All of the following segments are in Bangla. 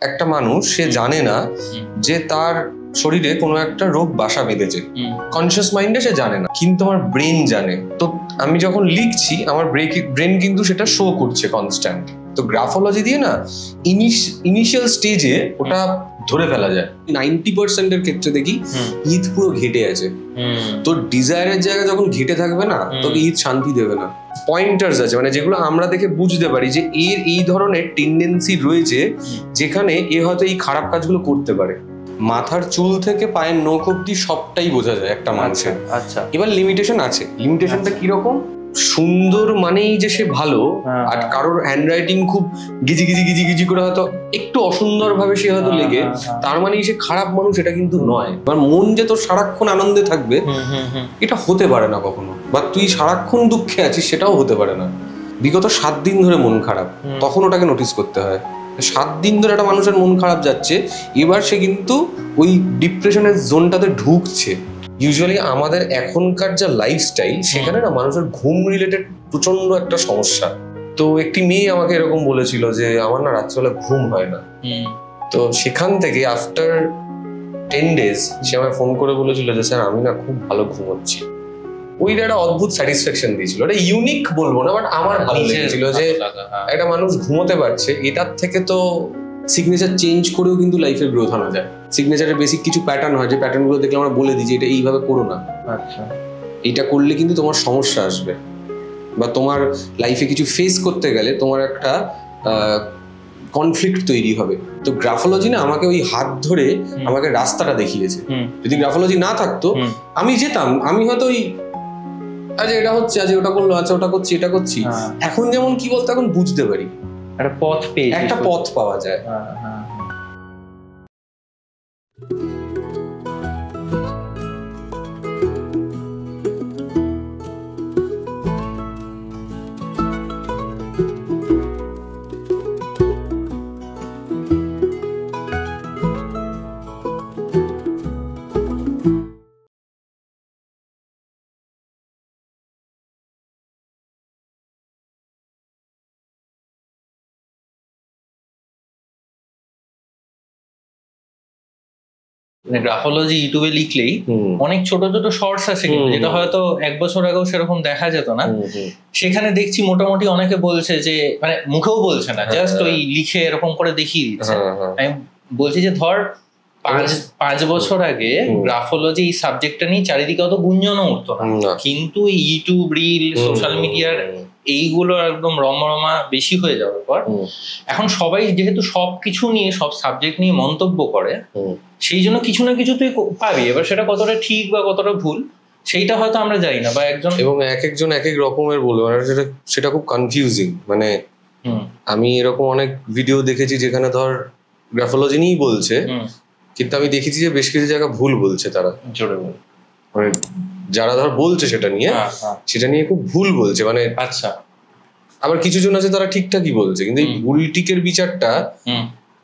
একটা মানুষ সে জানে না যে তার শরীরে কোনো একটা রোগ বাসা বেঁধেছে, কনসিয়াস মাইন্ডে সে জানে না, কিন্তু আমার ব্রেন জানে। তো আমি যখন লিখছি আমার ব্রেন কিন্তু সেটা শো করছে কনস্ট্যান্ট। তো গ্রাফোলজি দিয়ে না ইনিশিয়াল স্টেজে ওটা ধরে ফেলা যায়। 90% ক্ষেত্রে দেখি ঈদ পুরো ঘেটে আছে। তো ডিজায়ারের জায়গা যখন ঘেটে থাকবে না, তোকে ঈদ শান্তি দেবে না। পয়েন্টার্স আছে মানে যেগুলো আমরা দেখে বুঝতে পারি যে এর এই ধরনের টেন্ডেন্সি রয়েছে, যেখানে এ হয়তো এই খারাপ কাজগুলো করতে পারে। মাথার চুল থেকে পায়ের নখ অব্দি সবটাই বোঝা যায় একটা মানুষের। আচ্ছা, এবার লিমিটেশন আছে। লিমিটেশনটা কিরকম? সুন্দর মানেই যে সে ভালো, আর কারোর হ্যান্ডরাইটিং খুব গিজি গিজি গিজি গিজি করে হয়তো একটু অসুন্দর ভাবে সে হয়তো লেগে, তার মানেই সে খারাপ মানুষ, এটা কিন্তু নয়। এবার মন যে তোর সারাক্ষণ আনন্দে থাকবে এটা হতে পারে না কখনো, বা তুই সারাক্ষণ দুঃখে আছিস সেটাও হতে পারে না। বিগত 7 দিন ধরে মন খারাপ, তখন ওটাকে নোটিস করতে হয়। 7 দিন ধরে একটা মানুষের মন খারাপ যাচ্ছে, এবার সে কিন্তু ওই ডিপ্রেশনের জোনটাতে ঢুকছে। ইউজুয়ালি আমাদের এখনকার যা লাইফস্টাইল, সেখানে না মানুষের ঘুম রিলেটেড প্রচন্ড একটা সমস্যা। তো একটি মেয়ে আমাকে এরকম বলেছিল যে আমার না রাত্রিবেলা ঘুম হয় না। তো সেখান থেকে আফটার 10 days সে আমায় ফোন করে বলেছিল যে স্যার আমি না খুব ভালো ঘুমোচ্ছি। ওইটা একটা অদ্ভুত স্যাটিসফ্যাকশন দিয়েছিল। এটা ইউনিক বলবো না, বাট আমার ভালো লেগেছিল যে একটা মানুষ ঘুমোতে পারছে। এটার থেকে তো সিগনেচার চেঞ্জ করেও কিন্তু লাইফের গ্রোথ আনা যায়। সিগনেচারের বেসিক কিছু প্যাটার্ন হয়, যে প্যাটার্নগুলো দেখলে আমরা বলে দিই যে এটা এইভাবে করো না। আচ্ছা, এটা করলে কিন্তু তোমার সমস্যা আসবে, বা তোমার লাইফে কিছু ফেস করতে গেলে তোমার একটা কনফ্লিক্ট তৈরি হবে। তো গ্রাফোলজি না আমাকে ওই হাত ধরে আমাকে রাস্তাটা দেখিয়েছে। যদি গ্রাফোলজি না থাকতো আমি যেতাম, আমি হয়তো ওই আজ এটা হচ্ছে, আজ ওটা করলো, আচ্ছা ওটা করছি, এটা করছি। এখন যেমন কি বলতো, এখন বুঝতে পারি, একটা পথ পাওয়া যায়। গ্রাফোলজি ইউটিউবে লিখলেই অনেক ছোট ছোট শর্টস আছে, কিন্তু যেটা হয়তো 1 বছর আগেও সেরকম দেখা যেত না। সেখানে দেখছি মোটামুটি অনেকে বলছে যে, মানে মুখেও বলছে না, জাস্ট ওই লিখে এরকম করে দেখিয়ে দিচ্ছে। আমি বলছি যে ধর 5 বছর আগে গ্রাফোলজি এই সাবজেক্টটা নিয়ে চারিদিকে অত গুঞ্জনও উঠতো না, কিন্তু ইউটিউব রিল, সোশ্যাল মিডিয়ার এইগুলো একদম রমরমা বেশি হয়ে যাওয়ার পর এখন সবাই যেহেতু সবকিছু নিয়ে, সব সাবজেক্ট নিয়ে মন্তব্য করে, সেই জন্য কিছু না কিছু তুই পাবি। এবার সেটা কতটা ঠিক বা কতটা ভুল সেইটা হয়তো আমরা জানি না, বা একজন এক এক রকমের বলবে, সেটা খুব কনফিউজিং। মানে আমি এরকম অনেক ভিডিও দেখেছি যেখানে ধর গ্রাফোলজি নিয়েই বলছে, কিন্তু আমি দেখেছি যে বেশ কিছু জায়গা ভুল বলছে তারা। মানে যারা ধর বলছে সেটা নিয়ে খুব ভুল বলছে। মানে আচ্ছা, আবার কিছু জন আছে তারা ঠিকঠাকই বলছে, কিন্তু এই ভুল টিকের বিচারটা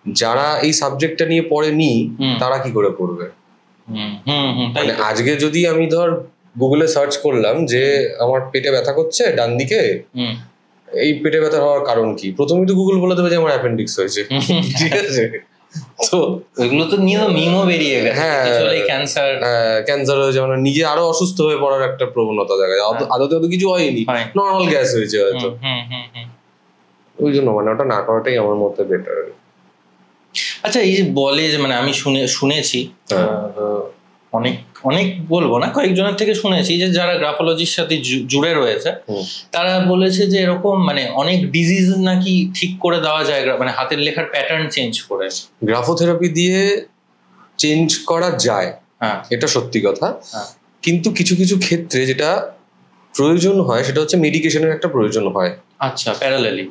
যারা এই সাবজেক্টটা নিয়ে পড়েনি তারা কি করে করবে? মানে আজকে যদি আমি ধর গুগলে সার্চ করলাম যে আমার পেটে ব্যথা করছে ডান দিকে, এই পেটে ব্যথা হওয়ার কারণ কি, প্রথমেই তো গুগল বলে দেবে যে আমার অ্যাপেন্ডিক্স হয়েছে। ঠিক আছে, তো এগুলো তো নিয়ে মিমও বেরিয়ে গেছে, ক্যান্সার হয়েছে, মানে নিজে আরো অসুস্থ হয়ে পড়ার একটা প্রবণতা দেখা যায়। আদতে তো কিছু হয়নি, নর্মাল গ্যাস হয়েছে হয়তো। ওই জন্য মানে ওটা না করাটাই আমার মতে বেটার। আচ্ছা, এই যে বলে যে, মানে আমি শুনেছি অনেক বলবো না, কয়েকজনের থেকে শুনেছি যে যারা গ্রাফোলজির সাথে জুড়ে রয়েছে, তারা বলেছে যে এরকম মানে অনেক ডিজিজ নাকি ঠিক করে দেওয়া যায়, মানে হাতের লেখার প্যাটার্ন চেঞ্জ করে গ্রাফোথেরাপি দিয়ে চেঞ্জ করা যায়। এটা সত্যি কথা, কিন্তু কিছু কিছু ক্ষেত্রে যেটা প্রয়োজন হয় সেটা হচ্ছে মেডিকেশনের একটা প্রয়োজন হয়। আচ্ছা, প্যারালালি।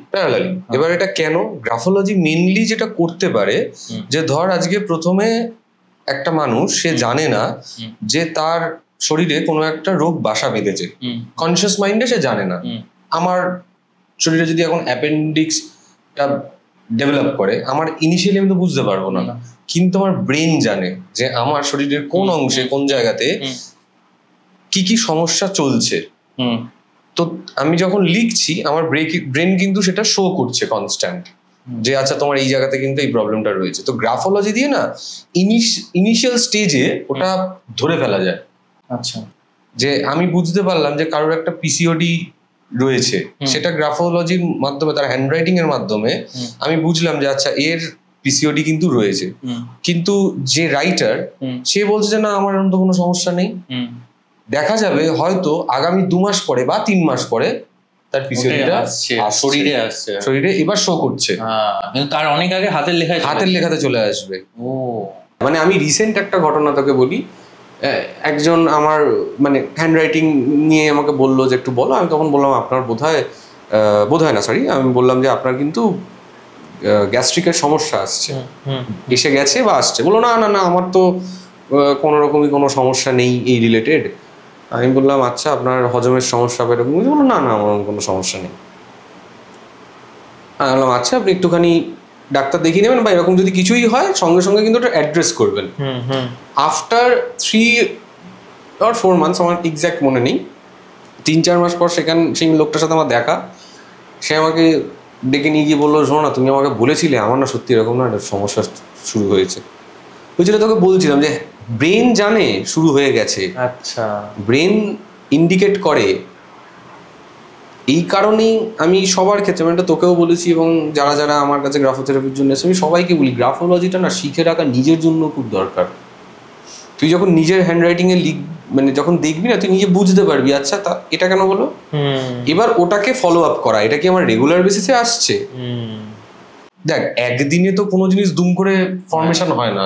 এবার এটা কেন? গ্রাফোলজি মেইনলি যেটা করতে পারে, যে ধর আজকে প্রথমে একটা মানুষ সে জানে না যে তার শরীরে কোনো একটা রোগ বাসা বেঁধেছে, কনসিয়াস মাইন্ডে সে জানে না। আমার শরীরে যদি এখন অ্যাপেন্ডিক্সটা ডেভেলপ করে, আমার ইনিশিয়ালি আমি তো বুঝতে পারবো না, কিন্তু আমার ব্রেন জানে যে আমার শরীরের কোন অংশে কোন জায়গাতে কি কি সমস্যা চলছে। তো আমি যখন লিখছি আমার ব্রেন কিন্তু সেটা শো করছে কনস্ট্যান্ট। যে আচ্ছা তোমার এই জায়গাতে কিন্তু এই প্রবলেমটা রয়েছে। তো গ্রাফোলজি দিয়ে না ইনিশিয়াল স্টেজে ওটা ধরে ফেলা যায়। আচ্ছা, যে আমি বুঝতে পারলাম যে কারোর একটা পিসিওডি রয়েছে, সেটা গ্রাফোলজির মাধ্যমে, তার হ্যান্ডরাইটিং এর মাধ্যমে আমি বুঝলাম যে আচ্ছা এর পিসিওডি কিন্তু রয়েছে। কিন্তু যে রাইটার সে বলছে যে না আমার এরকম তো কোনো সমস্যা নেই। দেখা যাবে হয়তো আগামী 2 মাস পরে বা 3 মাস পরে তার পিসিওডিটা শরীরে এবার শো করছে, তার অনেক আগে হাতের লেখাতে চলে আসবে। মানে আমি রিসেন্ট একটা ঘটনা তোকে বলি, একজন আমার মানে হ্যান্ডরাইটিং নিয়ে আমাকে বললো যে একটু বলো। আমি তখন বললাম আপনার বোধহয় না, সরি, আমি বললাম যে আপনার কিন্তু গ্যাস্ট্রিকের সমস্যা আসছে, এসে গেছে বা আসছে। বললো না না না আমার তো কোনো রকমই কোনো সমস্যা নেই এই রিলেটেড। আমি বললাম আচ্ছা আপনার হজমের সমস্যা বা এরকম? বললো না না আমার কোনো সমস্যা নেই। আমি বললাম আচ্ছা আপনি একটুখানি ডাক্তার দেখিয়ে নেবেন বা এরকম যদি কিছুই হয় সঙ্গে সঙ্গে কিন্তু ওটা অ্যাড্রেস করবেন। আফটার 3 or 4 months, আমার এক্স্যাক্ট মনে নেই, 3-4 মাস পর সেই লোকটার সাথে আমার দেখা। সে আমাকে ডেকে নিয়ে গিয়ে বললো শোনো না তুমি আমাকে বলেছিলে আমার না সত্যি এরকম না একটা সমস্যা শুরু হয়েছে। বুঝলে তোকে বলছিলাম যে ব্রেন জানে শুরু হয়ে গেছে। আচ্ছা, ব্রেন ইন্ডিকেট করে। এই কারণেই আমি সবার ক্ষেত্রে, মানে তোকেও বলেছি এবং যারা যারা আমার কাছে গ্রাফোথেরাপির জন্য এসে আমি সবাইকে বলি গ্রাফোলজিটা না শিখে রাখা নিজের জন্য খুব দরকার। তুই যখন নিজের হ্যান্ডরাইটিংয়ে মানে যখন দেখবি না তুই নিজে বুঝতে পারবি আচ্ছা এটা কেন হলো, এবার ওটাকে ফলো আপ করা। এটা কি আমার রেগুলার বেসিসে আসছে? দেখ একদিনে তো কোনো জিনিস দুম করে ফর্মেশন হয় না।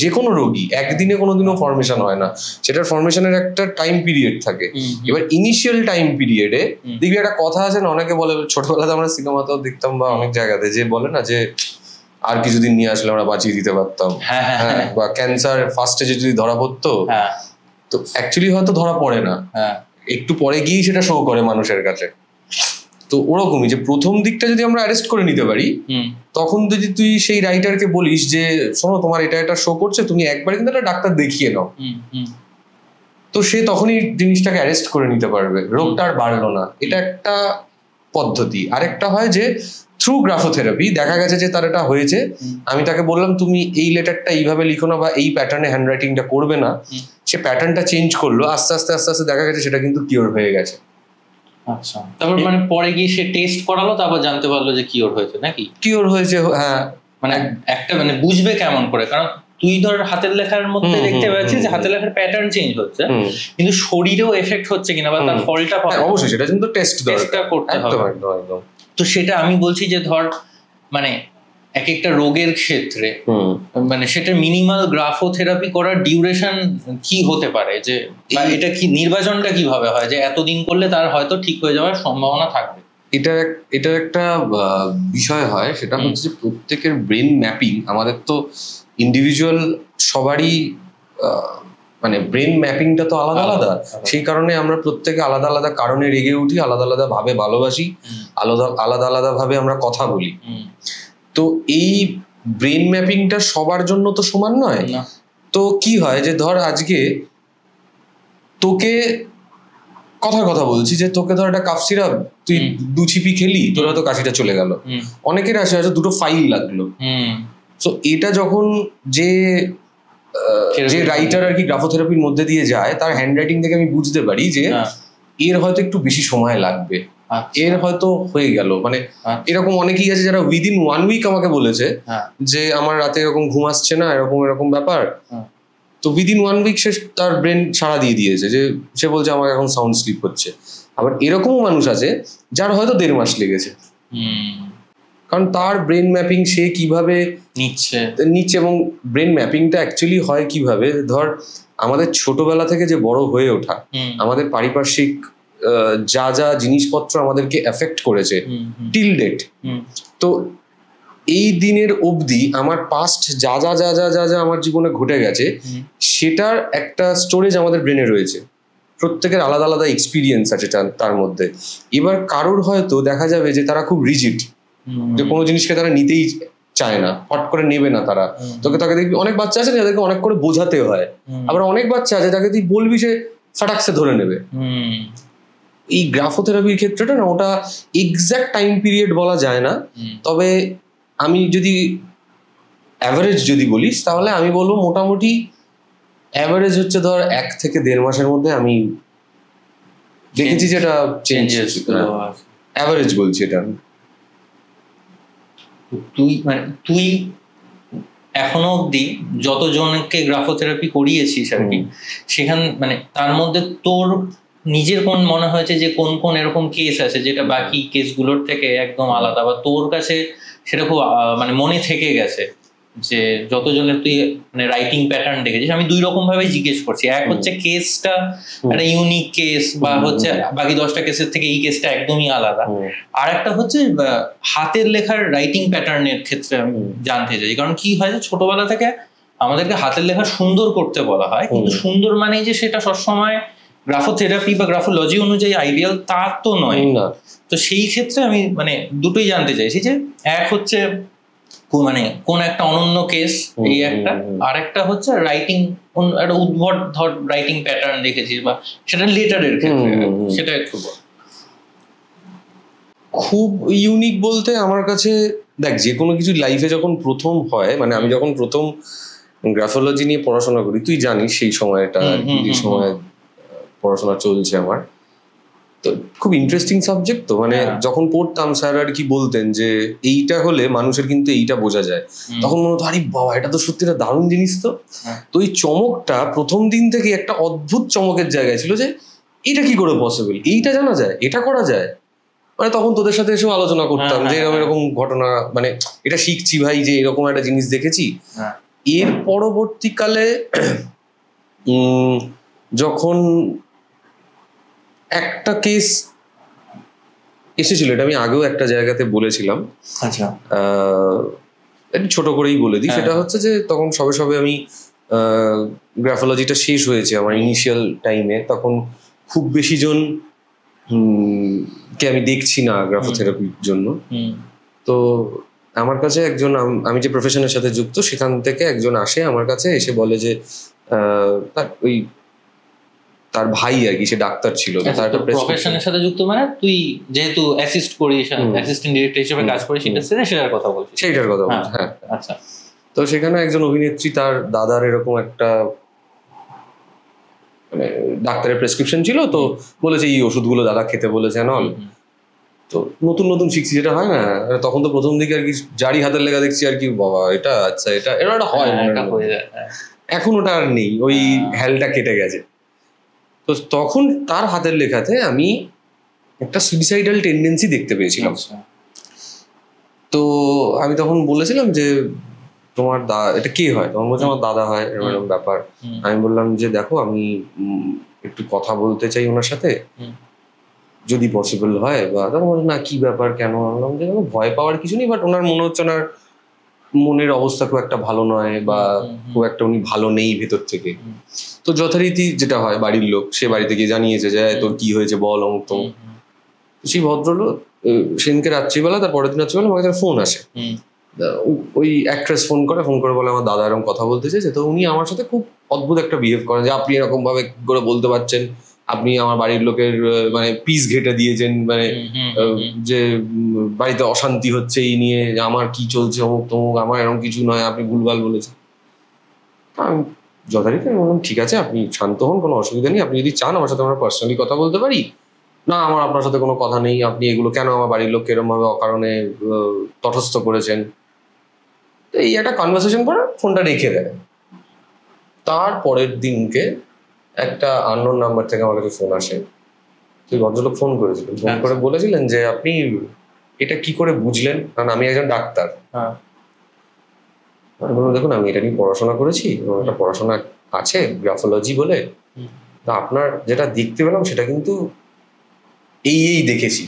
যে কোনো রোগী একদিনে কোনোদিনও ফর্মেশন হয় না, সেটার ফর্মেশনের একটা টাইম পিরিয়ড থাকে। এবার ইনিশিয়াল টাইম পিরিয়ডে দেখবি একটা কথা আছে না, অনেকে বলে, ছোটবেলাতে আমরা সিনেমাতেও দেখতাম বা অনেক জায়গাতে, যে বলে না যে আর কিছুদিন নিয়ে আসলে আমরা বাঁচিয়ে দিতে পারতাম, বা ক্যান্সার ফার্স্ট স্টেজে যদি ধরা পড়তো, তো অ্যাকচুয়ালি হয়তো ধরা পড়ে না, একটু পরে গিয়েই সেটা শো করে মানুষের কাছে। তো ওরকমই যে প্রথম দিকটা যদি আমরা অ্যারেস্ট করে নিতে পারি, তখন যদি তুই সেই রাইটারকে বলিস যে শোনো তোমার এটা শো করছে, তুমি একবার কিন্তু একটা ডাক্তার দেখিয়ে নাও, তো সে তখনই জিনিসটাকে অ্যারেস্ট করে নিতে পারবে, রোগটা আর বাড়লো না। এটা একটা পদ্ধতি। আরেকটা হয় যে থ্রু গ্রাফোথেরাপি দেখা গেছে যে তার এটা হয়েছে, আমি তাকে বললাম তুমি এই লেটারটা এইভাবে লিখো না বা এই প্যাটার্নে হ্যান্ডরাইটিংটা করবে না, সে প্যাটার্নটা চেঞ্জ করলো, আস্তে আস্তে আস্তে আস্তে দেখা গেছে সেটা কিন্তু কিওর হয়ে গেছে। আচ্ছা, তারপর মানে পরে গিয়ে সে টেস্ট করালো, তারপর জানতে পারলো যে কিওর হয়েছে নাকি? কিওর হয়েছে, হ্যাঁ। মানে একটা মানে বুঝবে কেমন করে? কারণ তুই ধর হাতের লেখার মধ্যে দেখতে পাচ্ছিস যে হাতের লেখার প্যাটার্ন চেঞ্জ হচ্ছে, কিন্তু শরীরেও এফেক্ট হচ্ছে কিনা বা তার ফলটা অবশ্যই সেটা কিন্তু টেস্ট করতে হবে। একদম। তো সেটা আমি বলছি যে ধর মানে এক একটা রোগের ক্ষেত্রে মানে সেটা মিনিমাল গ্রাফোথেরাপি করার ডিউরেশন কি হতে পারে, যে এটা কি নির্বাচনটা কিভাবে হয় যে এতদিন করলে তার হয়তো ঠিক হয়ে যাওয়ার সম্ভাবনা থাকবে? এটা একটা বিষয় হয়, সেটা হচ্ছে প্রত্যেকের ব্রেন ম্যাপিং। আমাদের তো ইন্ডিভিজুয়াল সবারই মানে ব্রেন ম্যাপিংটা তো আলাদা আলাদা, সেই কারণে আমরা প্রত্যেকে আলাদা আলাদা কারণে রেগে উঠি, আলাদা আলাদা ভাবে ভালোবাসি, আলাদা আলাদা ভাবে আমরা কথা বলি। তো এই ব্রেন ম্যাপিংটা সবার জন্য তো সমান নয়। তো কি হয় যে ধর আজকে তোকে কথা বলছি যে তোকে ধর একটা কাফ সিরাপ তুই 2 চিপি খেলি, তোর হয়তো কাশিটা চলে গেল। অনেকের আসে হয়তো 2টো ফাইল লাগলো। তো এটা যখন যে রাইটার আর কি গ্রাফোথেরাপির মধ্যে দিয়ে যায়, তার হ্যান্ডরাইটিং থেকে আমি বুঝতে পারি যে এর হয়তো একটু বেশি সময় লাগবে, এর হয়তো হয়ে গেল। মানে এরকম অনেকেই আছে যারা উইদিন 1 উইক আমাকে বলেছে যে আমার রাতে এরকম ঘুম আসছে না, এরকম ব্যাপার। তো উইদিন 1 উইক সে তার ব্রেন সাড়া দিয়ে দিয়েছে, যে সে বলছে আমার এখন সাউন্ড স্লিপ হচ্ছে। আবার এরকমও মানুষ আছে যার হয়তো 1.5 মাস লেগেছে, কারণ তার ব্রেন ম্যাপিং সে কিভাবে নিচ্ছে। এবং ব্রেন ম্যাপিংটা অ্যাকচুয়ালি হয় কিভাবে, ধর আমাদের ছোটবেলা থেকে যে বড় হয়ে ওঠা, আমাদের পারিপার্শ্বিক যা যা জিনিসপত্র আমাদেরকে এফেক্ট করেছে টিল ডেট, তো এই দিনের অবধি আমার পাস্ট যা যা যা যা যা যা আমার জীবনে ঘটে গেছে, সেটার একটা স্টোরেজ আমাদের ব্রেনে রয়েছে। প্রত্যেকের আলাদা আলাদা এক্সপিরিয়েন্স আছে তার মধ্যে। এবার কারোর হয়তো দেখা যাবে যে তারা খুব রিজিড, যে কোনো জিনিসকে তারা নিতেই চায় না, হট করে নেবে না তারা। তাকে দেখবি অনেক বাচ্চা আছে যাদেরকে অনেক করে বোঝাতে হয়, আবার অনেক বাচ্চা আছে যাকে তুই বলবি সে ফাটাকসে ধরে নেবে। এই গ্রাফোথেরাপির ক্ষেত্রেটা না, ওটা এক্সাক্ট টাইম পিরিয়ড বলা যায় না, তবে আমি যদি অ্যাভারেজ যদি বলিস তাহলে আমি বলবো মোটামুটি অ্যাভারেজ হচ্ছে ধর 1 থেকে 1.5 মাসের মধ্যে আমি দেখেছি যেটা চেঞ্জেস। অ্যাভারেজ বলছি এটা। তুই এখনো অব্দি যতজনকে গ্রাফোথেরাপি করিয়েছিস আর কি, সেখান মানে তার মধ্যে তোর নিজের কোন মনে হয়েছে যে কোন কোন এরকম কেস আছে যেটা বাকি কেসগুলোর থেকে একদম আলাদা, বা তোর কাছে সেটা খুব মানে মনে থেকে গেছে, যে যতজনের তুই মানে রাইটিং প্যাটার্ন দেখেছিস? আমি 2 রকম ভাবে জিজ্ঞেস করছি। এক হচ্ছে কেসটা একটা ইউনিক কেস, বা হচ্ছে বাকি 10টা কেসের থেকে এই কেসটা একদমই আলাদা। আর একটা হচ্ছে হাতের লেখার রাইটিং প্যাটার্নের ক্ষেত্রে আমি জানতে চাই, কারণ কি হয় যে ছোটবেলা থেকে আমাদেরকে হাতের লেখা সুন্দর করতে বলা হয়, কিন্তু সুন্দর মানে যে সেটা সবসময় গ্রাফোথেরাপি বা গ্রাফোলজি অনুযায়ী আইডিয়াল তা তো নয়। তো সেই ক্ষেত্রে আমি মানে দুটোই জানতে চাইছি, যে এক হচ্ছে মানে কোন একটা অনন্য কেস, এই একটা, আর একটা হচ্ছে রাইটিং একটা উদ্ভট ধর রাইটিং প্যাটার্ন দেখেছিস, বা সেটা লেটারের ক্ষেত্রে, সেটা একটু বল। খুব ইউনিক বলতে আমার কাছে দেখ, যে কোনো কিছু লাইফে যখন প্রথম হয়, মানে আমি যখন প্রথম গ্রাফোলজি নিয়ে পড়াশোনা করি, তুই জানিস সেই সময়টা যে সময় পড়াশোনা চলছে আমার, তো খুব ইন্টারেস্টিং সাবজেক্ট। তো মানে যখন পড়তাম স্যার আর কি বলতেন যে এইটা হলে মানুষের কিন্তু এইটা বোঝা যায়, তখন মনে হতো আরে বাবা এটা তো সত্যি একটা দারুণ জিনিস। তো এই চমকটা প্রথম দিন থেকে একটা অদ্ভুত চমকের জায়গায় ছিল, যে এটা কি করে পসিবল, এইটা জানা যায়, এটা করা যায়। মানে তখন তোদের সাথে এসেও আলোচনা করতাম যে এরকম এরকম ঘটনা, মানে এটা শিখছি ভাই, যে এরকম একটা জিনিস দেখেছি। এর পরবর্তীকালে যখন একটা কেস এসেছিল, এটা আমি আগেও একটা জায়গাতে বলেছিলাম, আচ্ছা একটু ছোট করেই বলে দিই। সেটা হচ্ছে যে তখন সবে সবে আমি গ্রাফোলজিটা শেষ হয়েছে আমার ইনিশিয়াল টাইমে, তখন খুব বেশি জন কে আমি দেখছি না গ্রাফোথেরাপির জন্য। তো আমার কাছে একজন, আমি যে প্রফেশনের সাথে যুক্ত সেখান থেকে একজন আসে আমার কাছে, এসে বলে যে তার ভাই আর কি, সে ডাক্তার ছিল। তার প্রফেশনের সাথে যুক্ত মানে তুই যেহেতু অ্যাসিস্ট করিস, অ্যাসিস্ট্যান্ট ডিরেক্টর হিসেবে কাজ করিস, সেটার কথা বলছিস? সেইটার কথা বলছি, হ্যাঁ। আচ্ছা। তো সেখানে একজন অভিনেত্রী, তার দাদার এরকম একটা মানে ডাক্তারের প্রেসক্রিপশন ছিল, তো বলেছে এই ওষুধগুলো দাদা খেতে বলেছে নল। তো নতুন নতুন শিখছি, যেটা হয় না তখন, তো প্রথম দিকে আর কি জারি হাতের লেখা দেখছি আর কি, বাবা এটা আচ্ছা এটা এটা হয়, এখন ওটা আর নেই, ওই হ্যালটা কেটে গেছে। তো তখন তার হাতের লেখাতে আমি একটা সুইসাইডাল টেন্ডেন্সি দেখতে পেয়েছিলাম। তো আমি তখন বলেছিলাম যে তোমার এটা কে হয়? তখন বলছে আমার দাদা হয়, এরকম ব্যাপার। আমি বললাম যে দেখো আমি একটু কথা বলতে চাই ওনার সাথে, যদি পসিবল হয়। বা তখন বলছে না কি ব্যাপার, কেন? বললাম যে ভয় পাওয়ার কিছু নেই, বাট ওনার মনে হচ্ছে ওনার মনের অবস্থা খুব একটা ভালো নয়, বা খুব একটা উনি ভালো নেই ভেতর থেকে। তো যথারীতি যেটা হয়, বাড়ির লোক সে বাড়িতে গিয়ে জানিয়েছে যে তোর কি হয়েছে বল, অমুক তমুক। সেই ভদ্রলোক সেদিনকে রাত্রিবেলা, তার পরের দিন রাত্রিবেলা আমার কাছে ফোন আসে, ওই অ্যাক্ট্রেস ফোন করে বলে আমার দাদা এরকম কথা বলতে চাইছে। তো উনি আমার সাথে খুব অদ্ভুত একটা বিহেভ করেন, যে আপনি এরকম ভাবে করে বলতে পারছেন, আপনি আমার বাড়ির লোকের মানে পিস ঘেটে দিয়েছেন, মানে যে বাড়িতে অশান্তি হচ্ছে এই নিয়ে, আমার কি চলছে অমুক তমুক, আমার এরকম কিছু নয়, আপনি ভুলভাল বলেছেন। আমি যথারীতি বললাম ঠিক আছে, আপনি শান্ত হন, কোনো অসুবিধা নেই, আপনি যদি চান আমার সাথে আমরা পার্সোনালি কথা বলতে পারি। না আমার আপনার সাথে কোনো কথা নেই, আপনি এগুলো কেন আমার বাড়ির লোককে এরকম ভাবে অকারণে তটস্থ করেছেন। তো এই একটা কনভারসেশন করে ফোনটা রেখে দেয়। তার পরের দিনকে একটা আননোন নাম্বার থেকে আমার কাছে ফোন আসে। তুই ভদ্রলোক ফোন করেছিলেন, ফোন করে বলেছিলেন যে আপনি এটা কি করে বুঝলেন, কারণ আমি একজন ডাক্তার। আমি বললাম দেখুন আমি এটা নিয়ে পড়াশোনা করেছি, এবং একটা পড়াশোনা আছে গ্রাফোলজি বলে, তা আপনার যেটা দেখতে পেলাম সেটা কিন্তু এই দেখেছি।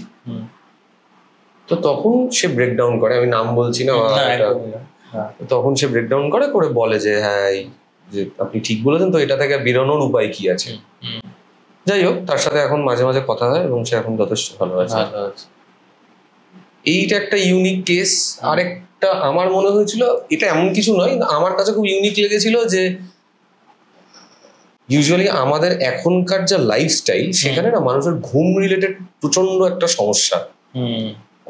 তো তখন সে ব্রেকডাউন করে, আমি নাম বলছি না, তখন সে ব্রেকডাউন করে বলে যে হ্যাঁ যে আপনি ঠিক বলেছেন, তো এটা থেকে বেরোনোর উপায় কি আছে। যাই হোক, তার সাথে এখন মাঝে মাঝে কথা হয় এবং সে এখন যথেষ্ট ভালো আছে। এইটা একটা ইউনিক কেস। আরেকটা আমার মনে হয়েছিল, এটা এমন কিছু নয়, আমার কাছে খুব ইউনিক লেগেছিল, যে ইউজুয়ালি আমাদের এখনকার যা লাইফস্টাইল, সেখানে না মানুষের ঘুম রিলেটেড প্রচন্ড একটা সমস্যা,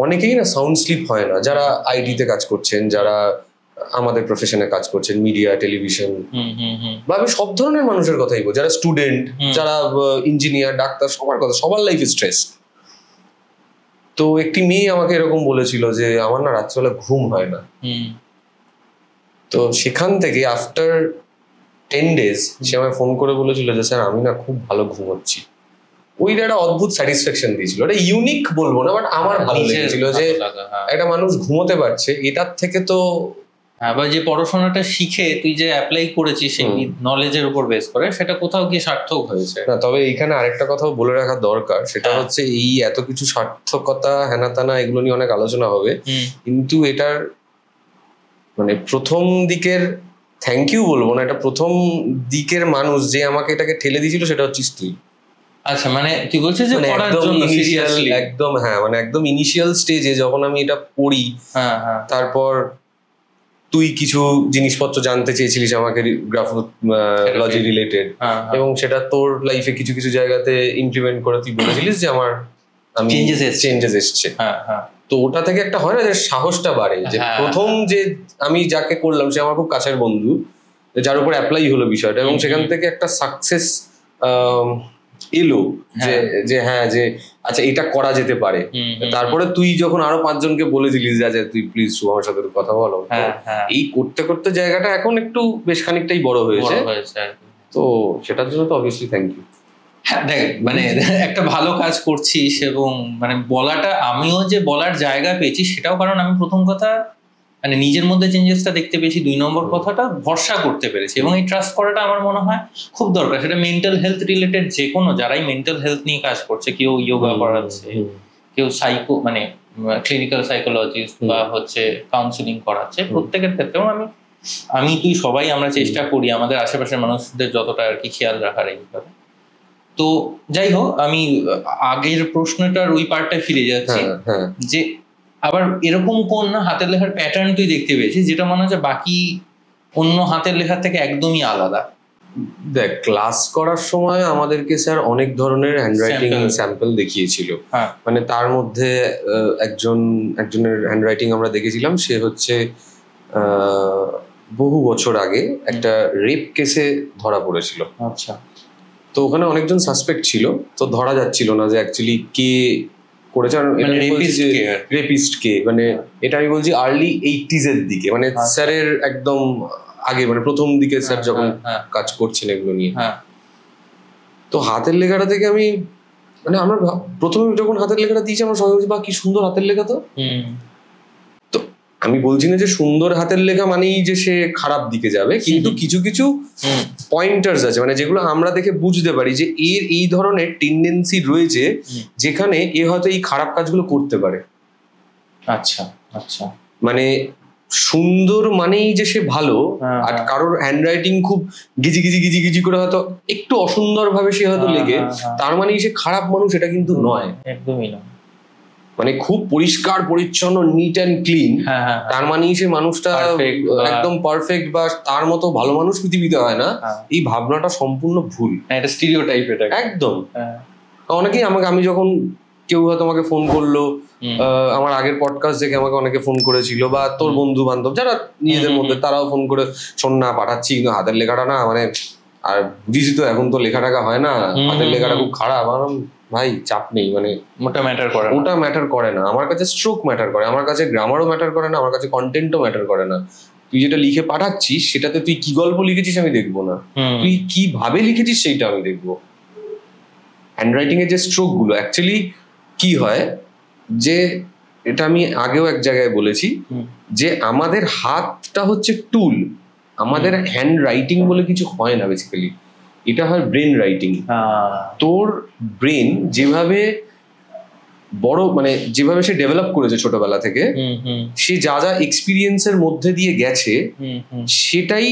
অনেকেই না সাউন্ড স্লিপ হয় না, যারা আইটিতে কাজ করছেন, যারা আমাদের প্রফেশনে কাজ করছেন, মিডিয়া, টেলিভিশন, বা আমি সব ধরনের মানুষের কথাই বলছি, যারা স্টুডেন্ট, যারা ইঞ্জিনিয়ার, ডাক্তার, সবার কথা, সবার লাইফ স্ট্রেস। তো একটি মেয়ে আমাকে এরকম বলেছিল যে আমার না রাত্রিবেলা ঘুম হয় না। তো সেখান থেকে আফটার 10 days সে আমায় ফোন করে বলেছিল যে স্যার আমি না খুব ভালো ঘুমোচ্ছি। ওইটা একটা অদ্ভুত স্যাটিসফ্যাকশন দিয়েছিল, এটা ইউনিক বলবো না, বাট আমার ভালো লেগেছিল যে একটা মানুষ ঘুমোতে পারছে। এটার থেকে তো আবার যে পড়াশোনাটা শিখে তুই যে অ্যাপ্লাই করেছিস সেই নলেজের উপর বেস করে, সেটা কোথাও গিয়ে সার্থক হয়েছে না। তবে এইখানে আরেকটা কথাও বলে রাখা দরকার, সেটা হচ্ছে এই এত কিছু সার্থকতা হেনাতানা এগুলো নিয়ে অনেক আলোচনা হবে, কিন্তু এটার মানে প্রথম দিকের থ্যাংক ইউ বলবো না, এটা প্রথম দিকের মানুষ যে আমাকে এটাকে ঠেলে দিয়েছিল সেটা হচ্ছিস তুই। আচ্ছা, মানে তুই বলছিস যে পড়ার জন্য সিরিয়াসলি একদম, হ্যাঁ, মানে একদম ইনিশিয়াল স্টেজে যখন আমি এটা পড়ি, তারপর তুই কিছু জিনিসপত্র জানতে চেয়েছিলিস আমাকে গ্রাফোলজি রিলেটেড, এবং সেটা তোর লাইফে কিছু কিছু জায়গাতে ইমপ্লিমেন্ট করে তুই বলেছিলিস যে আমার চেঞ্জেস এসছে। তো ওটা থেকে একটা হয় না যে সাহসটা বাড়ে, যে প্রথম যে আমি যাকে করলাম সে আমার খুব কাছের বন্ধু, যার উপর অ্যাপ্লাই হলো বিষয়টা, এবং সেখান থেকে একটা সাকসেস এলো যে হ্যাঁ, যে আচ্ছা এটা করা যেতে পারে। তারপরে তুই যখন আরো 5 জনকে বলে দিলিস যে তুই প্লিজ আমার সাথে কথা বলো, এই করতে করতে জায়গাটা এখন একটু বেশ খানিকটাই বড় হয়েছে। তো সেটার জন্য তো অবভিয়াসলি থ্যাংক ইউ। হ্যাঁ দেখ, মানে একটা ভালো কাজ করছিস, এবং মানে বলাটা, আমিও যে বলার জায়গা পেয়েছি সেটাও কারণ আমি প্রথম কথা মানে নিজের মধ্যে চেঞ্জেসটা দেখতে পেয়েছি, 2 নম্বর কথাটা ভরসা করতে পেরেছি, এবং এই ট্রাস্ট করাটা আমার মনে হয় খুব দরকার। সেটা মেন্টাল হেলথ রিলেটেড যে কোনো, যারাই মেন্টাল হেলথ নিয়ে কাজ করছে, কেউ যোগা করাচ্ছে, কেউ সাইকো মানে ক্লিনিক্যাল সাইকোলজিস্ট বা হচ্ছে কাউন্সিলিং করাচ্ছে, প্রত্যেকের ক্ষেত্রেও আমি তুই সবাই আমরা চেষ্টা করি আমাদের আশেপাশের মানুষদের যতটা আর কি খেয়াল রাখার এই ব্যাপারে। তো যাই হোক, আমি আগের প্রশ্নটার ওই পার্টটায় ফিরে যাচ্ছি, যে আবার এরকম কোন হাতের লেখার প্যাটার্ন তুই দেখতে পেয়েছিস যেটা মনে হচ্ছে বাকি অন্য হাতের লেখার থেকে একদমই আলাদা? দেখ, ক্লাস করার সময় আমাদেরকে স্যার অনেক ধরনের হ্যান্ডরাইটিং স্যাম্পল দেখিয়েছিল। মানে তার মধ্যে একজনের হ্যান্ডরাইটিং আমরা দেখেছিলাম, সে হচ্ছে বহু বছর আগে একটা রেপ কেসে ধরা পড়েছিল। আচ্ছা। তো ওখানে অনেকজন সাসপেক্ট ছিল, তো ধরা যাচ্ছিল না যে অ্যাকচুয়ালি কে করেছে, রেপিস্ট কে। মানে এটা আমি বলছি আর্লি 80s এর দিকে, মানে স্যারের একদম আগে, মানে প্রথম দিকে স্যার যখন কাজ করছেন এগুলো নিয়ে। তো হাতের লেখাটা থেকে আমি মানে আমরা প্রথমে যখন হাতের লেখাটা দিয়েছি আমরা সবাই বলছি বা কি সুন্দর হাতের লেখা। তো আমি বলছি না যে সুন্দর হাতের লেখা মানেই যে সে খারাপ দিকে যাবে, কিন্তু কিছু কিছু পয়েন্টার্স আছে মানে যেগুলো আমরা দেখে বুঝতে পারি যে এর এই ধরনের টেন্ডেন্সি রয়েছে, যেখানে এ হয়তো এই খারাপ কাজগুলো করতে পারে। আচ্ছা আচ্ছা, মানে সুন্দর মানেই যে সে ভালো, আর কারোর হ্যান্ডরাইটিং খুব গিজি গিজি গিজি গিজি করে হয়তো একটু অসুন্দর ভাবে সে হয়তো লেগে, তার মানেই সে খারাপ মানুষ, এটা কিন্তু নয়, একদমই নয়। মানে খুব পরিষ্কার পরিচ্ছন্ন, নিট অ্যান্ড ক্লিন, তার মানেই সে মানুষটা একদম পারফেক্ট বা তার মতো ভালো মানুষ পৃথিবীতে হয় না। এই ভাবনাটা সম্পূর্ণ ভুল, এটা স্টিরিওটাইপ, এটা একদম। অনেকেই আমি যখন কেউ হয়তো আমাকে ফোন করলো, আমার আগের পডকাস্ট দেখে আমাকে অনেকে ফোন করেছিল, বা তোর বন্ধু বান্ধব যারা নিজেদের মধ্যে, তারাও ফোন করে শোন না পাঠাচ্ছি, কিন্তু হাতের লেখাটা না, মানে আর বুঝিস তো এখন তো লেখা টাকা হয় না, হাতের লেখাটা খুব খারাপ। ভাই চাপ নেই, মানে ওটা ম্যাটার করে না। আমার কাছে স্ট্রোক ম্যাটার করে, আমার কাছে গ্রামারও ম্যাটার করে না, আমার কাছে কন্টেন্টও ম্যাটার করে না। তুই যেটা লিখে পাঠাচ্ছিস সেটাতে তুই কি গল্প লিখেছিস আমি দেখবো না, তুই কিভাবে লিখেছিস সেইটা আমি দেখবো। হ্যান্ডরাইটিং এর যে স্ট্রোক গুলো অ্যাকচুয়ালি কি হয়, যে এটা আমি আগেও এক জায়গায় বলেছি, যে আমাদের হাতটা হচ্ছে টুল, আমাদের হ্যান্ড রাইটিং বলে কিছু হয় না বেসিক্যালি, এটা হয় ব্রেন রাইটিং। তোর ব্রেন যেভাবে বড়, মানে যেভাবে সে ডেভেলপ করেছে ছোটবেলা থেকে, সে যা যা এক্সপিরিয়েন্সের মধ্যে দিয়ে গেছে সেটাই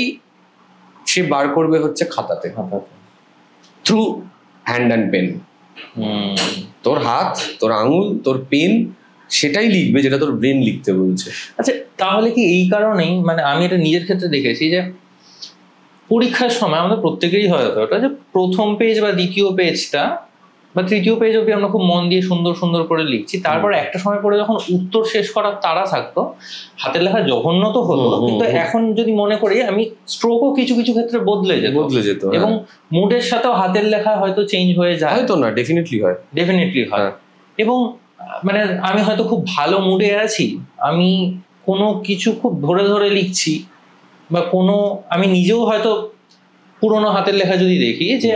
সে বার করবে হচ্ছে খাতাতে, থ্রু হ্যান্ড অ্যান্ড পেন। তোর হাত, তোর আঙুল, তোর পেন সেটাই লিখবে যেটা তোর ব্রেন লিখতে বলছে। আচ্ছা, তাহলে কি এই কারণেই, মানে আমি এটা নিজের ক্ষেত্রে দেখেছি যে পরীক্ষার সময় আমাদের প্রত্যেকেরই হয়তো ওটা যে প্রথম পেজ বা দ্বিতীয় পেজটা বা তৃতীয় পেজ অব্দি আমরা খুব মন দিয়ে সুন্দর সুন্দর করে লিখছি, তারপর একটা সময় পরে যখন উত্তর শেষ করার তাড়া থাকতো, হাতের লেখা জঘন্য তো হতো, কিন্তু এখন যদি মনে করি আমি স্ট্রোকও কিছু কিছু ক্ষেত্রে বদলে যেত এবং মুডের সাথেও হাতের লেখা হয়তো চেঞ্জ হয়ে যায়। হয়তো না, ডেফিনেটলি হয় এবং মানে আমি হয়তো খুব ভালো মুডে আছি, আমি কোনো কিছু খুব ধরে ধরে লিখছি, বা আমি নিজেও হয়তো পুরোনো হাতের লেখা যদি দেখি যে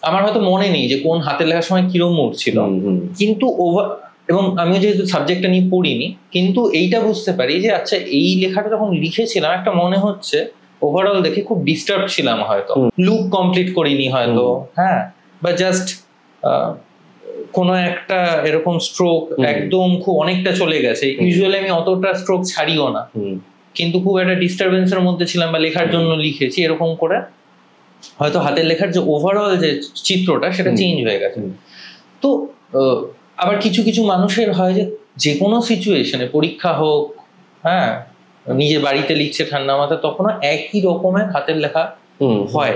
আমার হয়তো মনে নেই যে কোন হাতের লেখার সময় কিরম মুড ছিল, কিন্তু এবং আমি যেহেতু সাবজেক্টটা নিয়ে পড়িনি, কিন্তু এইটা বুঝতে পারি যে আচ্ছা এই লেখাটা যখন লিখেছিলাম একটা মনে হচ্ছে ওভারঅল দেখে খুব ডিস্টার্ব ছিলাম, হয়তো লুক কমপ্লিট করিনি হয়তো, হ্যাঁ, বা জাস্ট কোনো একটা এরকম স্ট্রোক একদম খুব অনেকটা চলে গেছে, ইউজুয়ালি আমি অতটা স্ট্রোক ছাড়িও না, কিন্তু খুব একটা ডিস্টারবেন্সের মধ্যে ছিলাম বা লেখার জন্য লিখেছি, এরকম করে হয়তো হাতের লেখার যে ওভারঅল যে চিত্রটা সেটা চেঞ্জ হয়ে গেছে। তো আবার কিছু কিছু মানুষের হয় যে কোনো সিচুয়েশনে, পরীক্ষা হোক, হ্যাঁ, নিজের বাড়িতে লিখছে ঠান্ডা মাথায়, তখনও একই রকমের হাতের লেখা হয়,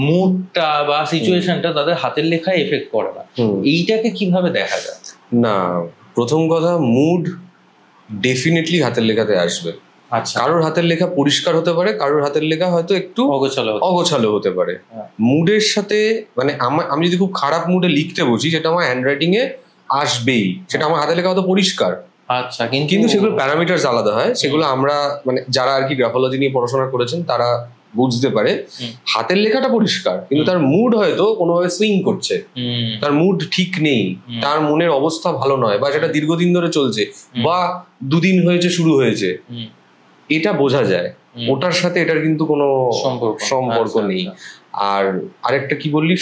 মুডটা বা সিচুয়েশনটা তাদের হাতের লেখায় এফেক্ট করে না। এইটাকে কিভাবে দেখা যায়? না, প্রথম কথা, মুড ডেফিনেটলি হাতের লেখাতে আসবে। আচ্ছা, কারোর হাতের লেখা পরিষ্কার হতে পারে, কারোর হাতের লেখা হয়তো একটু অগোছালো হতে পারে। মুডের সাথে মানে আমি যদি খুব খারাপ মুডে লিখতে বসি, সেটা আমার হ্যান্ডরাইটিং এ আসবেই, সেটা আমার হাতের লেখা হয়তো পরিষ্কার। আচ্ছা, কিন্তু সেগুলো প্যারামিটারস আলাদা হয়, সেগুলো আমরা মানে যারা আর কি গ্রাফোলজি নিয়ে পড়াশোনা করেছেন তারা বুঝতে পারে। হাতের লেখাটা পরিষ্কার, কিন্তু তার মুড হয়তো কোনোভাবে সুইং করছে, তার মুড ঠিক নেই, তার মনের অবস্থা ভালো নয়, বা সেটা দীর্ঘদিন ধরে চলছে, বা দুদিন হয়েছে শুরু হয়েছে, এটা বোঝা যায়। ওটার সাথে এটার কিন্তু কোনো সম্পর্ক নেই। আর আরেকটা কি বললি,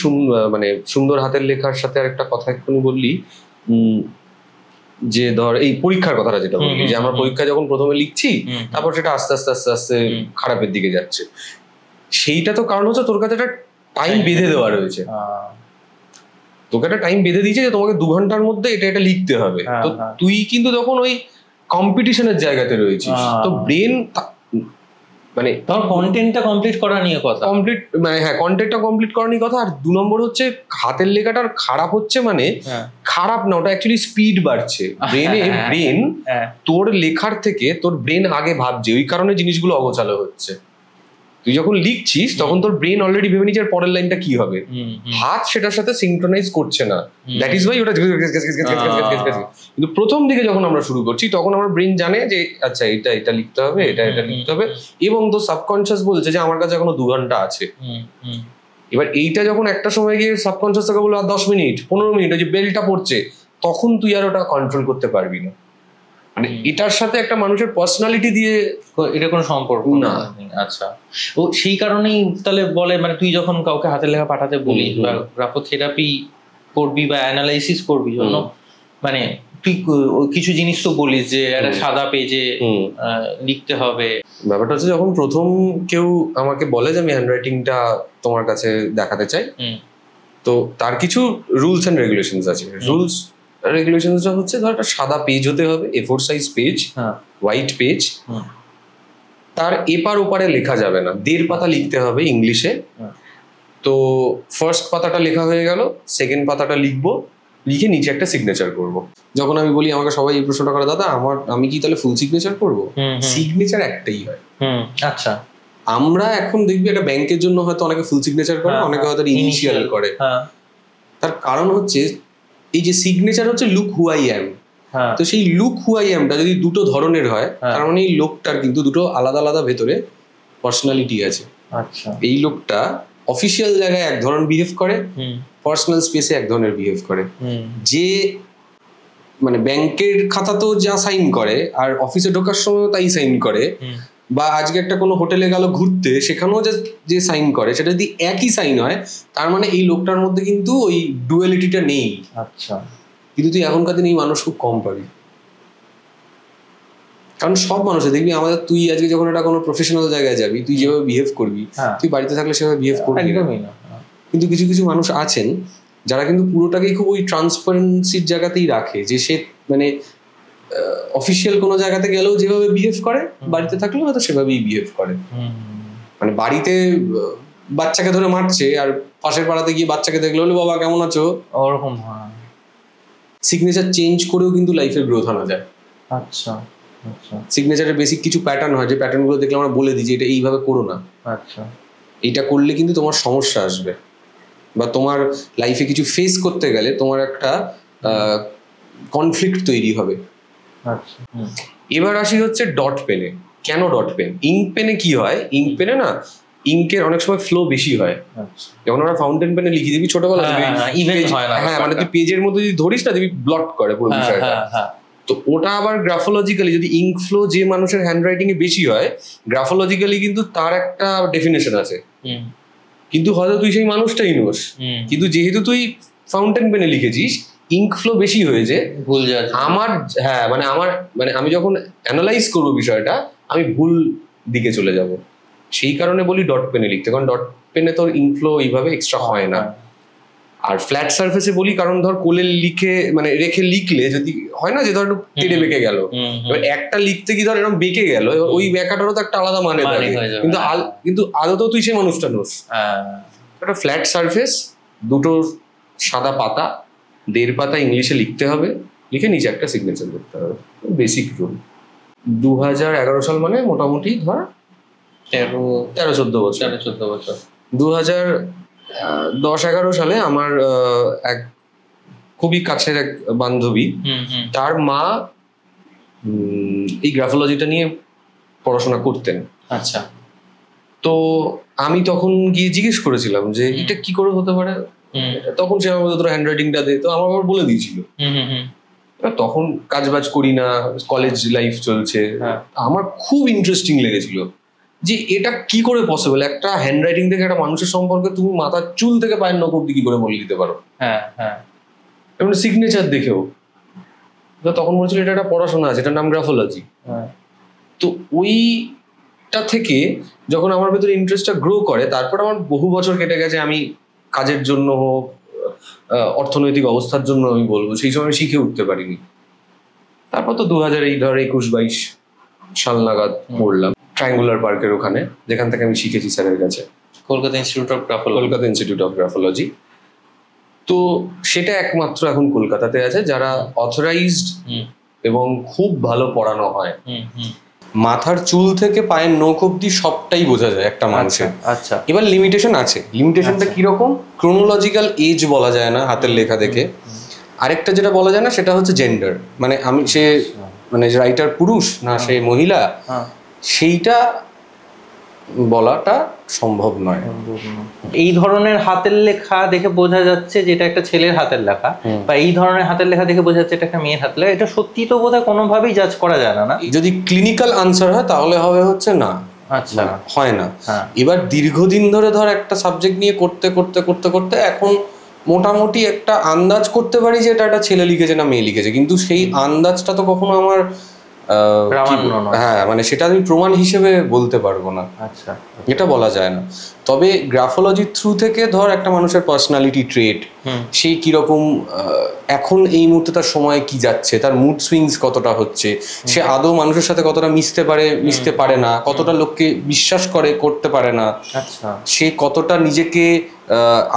মানে সুন্দর হাতের লেখার সাথে আরেকটা কথা এক্ষুনি বললি, যে ধর এই পরীক্ষার কথাটা যেটা বললি, যে আমরা পরীক্ষা যখন প্রথমে লিখছি, তারপর সেটা আস্তে আস্তে আস্তে আস্তে খারাপের দিকে যাচ্ছে, সেইটা তো কারণ হচ্ছে তোর কাছে একটা টাইম বেঁধে দেওয়া রয়েছে। তোকে একটা টাইম বেঁধে দিয়েছে যে তোমাকে 2 ঘন্টার মধ্যে এটা লিখতে হবে। তো তুই কিন্তু তখন ওই কম্পিটিশনের জায়গাতে রয়েছিস, তো ব্রেন মানে কন্টেন্টটা কমপ্লিট করা নিয়ে কথা, কন্টেন্টটা কমপ্লিট করা নিয়ে কথা। আর 2 নম্বর হচ্ছে হাতের লেখাটার খারাপ হচ্ছে, মানে খারাপ না, ওটা অ্যাকচুয়ালি স্পিড বাড়ছে ব্রেন তোর লেখার থেকে তোর ব্রেন আগে ভাবছে, ওই কারণে জিনিসগুলো অগোছালো হচ্ছে। তুই যখন লিখছিস তখন তোর ব্রেন অলরেডি ভেবে নিচ্ছে পরের লাইনটা কি হবে, হাত সেটার সাথে সিনক্রোনাইজ করছে না, দ্যাট ইজ ওয়াই ওটা। কিন্তু প্রথম দিকে যখন আমরা শুরু করছি তখন আমার ব্রেন জানে যে আচ্ছা এটা লিখতে হবে, এটা লিখতে হবে, এবং তো সাবকনসিয়াস বলছে যে আমার কাছে এখনো 2 ঘন্টা আছে। এবার এইটা যখন একটা সময় গিয়ে সাবকনসিয়াস থেকে বললো 10 মিনিট 15 মিনিট, ওই যে বেলটা পড়ছে, তখন তুই আর ওটা কন্ট্রোল করতে পারবি না। মানে এটার সাথে একটা মানুষের পার্সোনালিটি দিয়ে এটা কোনো সম্পর্ক না। আচ্ছা, ও সেই কারণেই তাহলে বলে, মানে তুই যখন কাউকে হাতের লেখা পাঠাতে বলিস বা গ্রাফোথেরাপি করবি বা অ্যানালাইসিস করবি জন্য, মানে তুই কিছু জিনিস তো বলিস যে একটা সাদা পেজে লিখতে হবে। ব্যাপারটা হচ্ছে যখন প্রথম কেউ আমাকে বলে যে আমি হ্যান্ডরাইটিংটা তোমার কাছে দেখাতে চাই, তো তার কিছু রুলস এন্ড রেগুলেশনস আছে। রুলস রেগুলেশনসটা হচ্ছে ধর একটা সাদা পেজ হতে হবে, A4 size page, white page, তার এপার ওপারে লেখা যাবে না, 1.5 পাতা লিখতে হবে ইংলিশে। তো ফার্স্ট পাতাটা লেখা হয়ে গেল, সেকেন্ড পাতাটা লিখবো, লিখে নিচে একটা সিগনেচার করব। যখন আমি বলি আমাকে সবাই এই প্রশ্নটা করে, দাদা আমি কি তাহলে ফুল সিগনেচার করবো? সিগনেচার একটাই হয়। আচ্ছা, আমরা এখন দেখবি একটা ব্যাংকের জন্য হয়তো অনেকে ফুল সিগনেচার করে, অনেকে হয়তো ইনিশিয়াল করে। তার কারণ হচ্ছে এই যে সিগনেচার হচ্ছে লুক হু আই অ্যাম, তো সেই লুক হু আই অ্যামটা যদি দুটো ধরনের হয়, তার মানে এই লোকটার কিন্তু দুটো আলাদা আলাদা ভেতরে পার্সোনালিটি আছে। আচ্ছা, এই লোকটা অফিসিয়াল জায়গায় এক ধরনের বিহেভ করে, পার্সোনাল স্পেসে এক ধরনের বিহেভ করে। যে মানে ব্যাংকের খাতা তো যা সাইন করে, আর অফিসে ঢোকার সময় তাই সাইন করে, বা আজকে একটা কোনো হোটেলে গেল ঘুরতে, সেখানেও যে সাইন করে, সেটা যদি একই সাইন হয়, তার মানে এই লোকটার মধ্যে কিন্তু ওই ডুয়ালিটিটা নেই। আচ্ছা, কিন্তু তুই এখনকার দিনে এই মানুষ খুব কম পাবি, কারণ সব মানুষের দেখবি আমাদের, তুই আজকে যখন একটা কোনো প্রফেশনাল জায়গায় যাবি, তুই যেভাবে বিহেভ করবি, তুই বাড়িতে থাকলে সেভাবে বিহেভ করবি না। কিন্তু কিছু কিছু মানুষ আছেন যারা কিন্তু পুরোটাকেই খুব ওই ট্রান্সপারেন্সির জায়গাতেই রাখে, যে সে মানে অফিসিয়াল কোনো জায়গাতে গেলেও যেভাবে বিহেভ করে, বাড়িতে থাকলেও হয়তো সেভাবেই বিহেভ করে। মানে বাড়িতে বাচ্চাকে ধরে মারছে আর পাশের পাড়াতে গিয়ে বাচ্চাকে দেখলে বলে বাবা কেমন আছো, ওরকম। সিগনেচার চেঞ্জ করেও কিন্তু লাইফের গ্রোথ আনা যায়। আচ্ছা আচ্ছা। সিগনেচারের বেসিক কিছু প্যাটার্ন হয়, যে প্যাটার্নগুলো দেখলে আমরা বলে দিই যে এটা এইভাবে করো না, আচ্ছা এইটা করলে কিন্তু তোমার সমস্যা আসবে, বা তোমার লাইফে কিছু ফেস করতে গেলে তোমার একটা কনফ্লিক্ট তৈরি হবে। আচ্ছা। এবার আসি হচ্ছে ডট পেনে। কেন ডট পেন? ইঙ্ক পেনে কি হয়, ইঙ্ক পেনে না ইঙ্কের অনেক সময় ফ্লো বেশি হয়। যখন আমরা ফাউন্টেন পেনে লিখি দিবি ছোটবেলা, হ্যাঁ মানে তুই পেজের মধ্যে যদি ধরিস না দিবি ব্লট করে পুরো বিষয়টা। তো ওটা আবার গ্রাফোলজিক্যালি যদি ইঙ্ক ফ্লো যে মানুষের হ্যান্ডরাইটিং এ বেশি হয়, গ্রাফোলজিক্যালি কিন্তু তার একটা ডেফিনেশন আছে, কিন্তু হয়তো তুই সেই মানুষটাই নোস, কিন্তু যেহেতু তুই ফাউন্টেন পেনে লিখেছিস ইঙ্ক ফ্লো বেশি হয়েছে, ভুল যাচ্ছে আমার। হ্যাঁ মানে আমার মানে আমি যখন অ্যানালাইজ করবো বিষয়টা আমি ভুল দিকে চলে যাব, সেই কারণে বলি ডট পেনে লিখতে, কারণ ডট পেনে তোর ইঙ্ক ফ্লো এইভাবে এক্সট্রা হয় না। আর ফ্ল্যাট সারফেসে বলি কারণ ধর কোলে লিখে মানে রেখে লিখলে যদি হয় না যে ধর একটু তেড়ে বেঁকে গেল, এবার একটা লিখতে কি ধর এরকম বেঁকে গেল, ওই ব্যাকাটারও তো একটা আলাদা মানে থাকে, কিন্তু আদতেও তুই সেই মানুষটা নোস। একটা ফ্ল্যাট সারফেস, দুটো সাদা পাতা, 1.5 পাতা ইংলিশে লিখতে হবে, লিখে নিচে একটা সিগনেচার করতে হবে, বেসিক রুল। 2011 সাল মানে মোটামুটি ধর 13-14 বছর। 2010-11 সালে আমার এক খুবই কাছের এক বান্ধবী, তার মা এই গ্রাফোলজিটা নিয়ে পড়াশোনা করতেন। আচ্ছা। তো আমি তখন গিয়ে জিজ্ঞেস করেছিলাম যে এটা কি করে হতে পারে, তখন সে আমার তোর হ্যান্ডরাইটিংটা দে, তো আমার আবার বলে দিয়েছিল। তখন কাজবাজ করি না, কলেজ লাইফ চলছে, আমার খুব ইন্টারেস্টিং লেগেছিল যে এটা কি করে পসিবল, একটা হ্যান্ডরাইটিং থেকে একটা মানুষের সম্পর্কে তুমি মাথার চুল থেকে পায়ের নখ অব্দি কি করে বলে দিতে পারো, এমন সিগনেচার দেখেও। তখন বলছিল এটা একটা পড়াশোনা আছে, এটার নাম গ্রাফোলজি। তো ওইটা থেকে যখন আমার ভেতরে ইন্টারেস্টটা গ্রো করে, তারপর আমার বহু বছর কেটে গেছে, আমি কাজের জন্য হোক, অর্থনৈতিক অবস্থার জন্য আমি বলবো, সেই সময় শিখে উঠতে পারিনি। তারপর তো 2021-22 সাল নাগাদ পড়লাম ট্রায়াঙ্গুলার পার্কের ওখানে, যেখান থেকে আমি শিখেছি স্যারের কাছে, কলকাতা ইনস্টিটিউট অফ গ্রাফোলজি। তো সেটা একমাত্র এখন কলকাতাতে আছে যারা অথরাইজড এবং খুব ভালো পড়ানো হয়। মাথার চুল থেকে পায়ের নখ অব্দি সবটাই বোঝা যায় একটা মানুষের। আচ্ছা। এবার লিমিটেশন আছে, লিমিটেশনটা কিরকম, ক্রোনোলজিক্যাল এজ বলা যায় না হাতের লেখা দেখে। আরেকটা যেটা বলা যায় না সেটা হচ্ছে জেন্ডার, মানে আমি সে মানে রাইটার পুরুষ না সে মহিলা, সেইটা বলাটা সম্ভব নয়। এই ধরনের হাতের লেখা দেখে বোঝা যাচ্ছে যে এটা একটা ছেলের হাতের লেখা, বা এই ধরনের হাতের লেখা দেখে বোঝা যাচ্ছে এটা একটা মেয়ের হাতের লেখা, এটা সত্যি তো বোধহয় কোনোভাবেই জাজ করা যায় না। যদি ক্লিনিক্যাল আনসার হয় তাহলে হবে হচ্ছে না, আচ্ছা হয় না। এবার দীর্ঘদিন ধরে ধর একটা সাবজেক্ট নিয়ে করতে করতে করতে করতে এখন মোটামুটি একটা আন্দাজ করতে পারি যে এটা একটা ছেলে লিখেছে না মেয়ে লিখেছে, কিন্তু সেই আন্দাজটা তো কখনো আমার হ্যাঁ মানে সেটা আমি প্রমাণ হিসেবে বলতে পারবো না। আচ্ছা, এটা বলা যায় না। তবে গ্রাফোলজির থ্রু থেকে ধর একটা মানুষের পার্সোনালিটি ট্রেট, সেই কিরকম এখন এই মুহূর্তে তার সময় কি যাচ্ছে, তার মুড সুইংস কতটা হচ্ছে, সে আদৌ মানুষের সাথে কতটা মিশতে পারে না, কতটা লোককে বিশ্বাস করতে পারে না, সে কতটা নিজেকে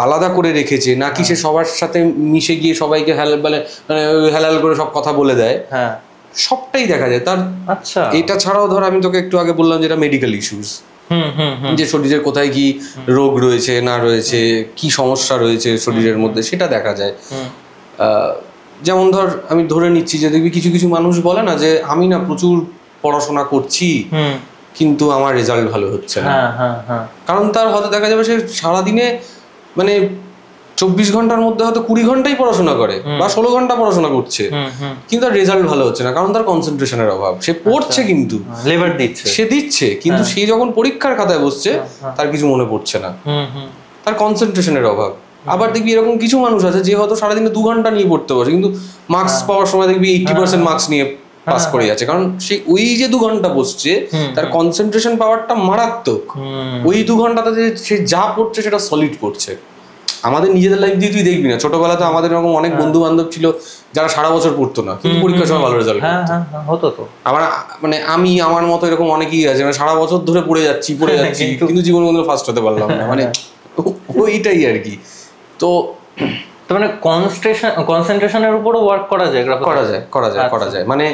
আলাদা করে রেখেছে, নাকি সে সবার সাথে মিশে গিয়ে সবাইকে হালাল করে সব কথা বলে দেয়, সবটাই দেখা যায় তার। আচ্ছা, এটা ছাড়াও ধর আমি তোকে একটু আগে বললাম যেটা মেডিকেল ইস্যুস, যে শরীরের কোথায় কি রোগ রয়েছে না রয়েছে, কি সমস্যা রয়েছে শরীরের মধ্যে, সেটা দেখা যায়। যেমন ধর আমি ধরে নিচ্ছি যে দেখবি কিছু কিছু মানুষ বলে না যে আমি না প্রচুর পড়াশোনা করছি কিন্তু আমার রেজাল্ট ভালো হচ্ছে না, কারণ তার হয়তো দেখা যাবে সে সারাদিনে মানে 24 ঘন্টার মধ্যে হয়তো 20 ঘন্টাই পড়াশোনা করে বা 16 ঘন্টা পড়াশোনা করছে, কিন্তু তার রেজাল্ট ভালো হচ্ছে না, কারণ তার কনসেন্ট্রেশনের অভাব। সে পড়ছে কিন্তু লেবার দিচ্ছে, সে দিচ্ছে, কিন্তু সে যখন পরীক্ষার খাতায় বসছে তার কিছু মনে পড়ছে না, তার কনসেন্ট্রেশনের অভাব। আবার দেখবি এরকম কিছু মানুষ আছে যে হয়তো সারাদিনে 2 ঘন্টা নিয়ে পড়তে বসে, কিন্তু মার্কস পাওয়ার সময় দেখবি 80% মার্কস নিয়ে পাস করে যাচ্ছে, কারণ সে ওই যে 2 ঘন্টা বসছে তার কনসেন্ট্রেশন পাওয়ারটা মারাত্মক। ওই 2 ঘন্টাতে সে যা পড়ছে সেটা সলিড পড়ছে। আমাদের নিজেদের লাইফ দিয়ে তুই দেখবি না, ছোটবেলাতে আমাদের এরকম অনেক বন্ধু বান্ধব ছিল যারা সারা বছর পড়তো না কিন্তু পরীক্ষার সময় ভালো রেজাল্ট হতো। তো আবার মানে আমি আমার মতো এরকম অনেকেই আছে, মানে সারা বছর ধরে পড়ে যাচ্ছি কিন্তু জীবনে কোনোদিন ফার্স্ট হতে পারলাম না, মানে ওইটাই আর কি। তো মানে কনসেন্ট্রেশনের উপরও ওয়ার্ক করা যায়, করা যায়। মানে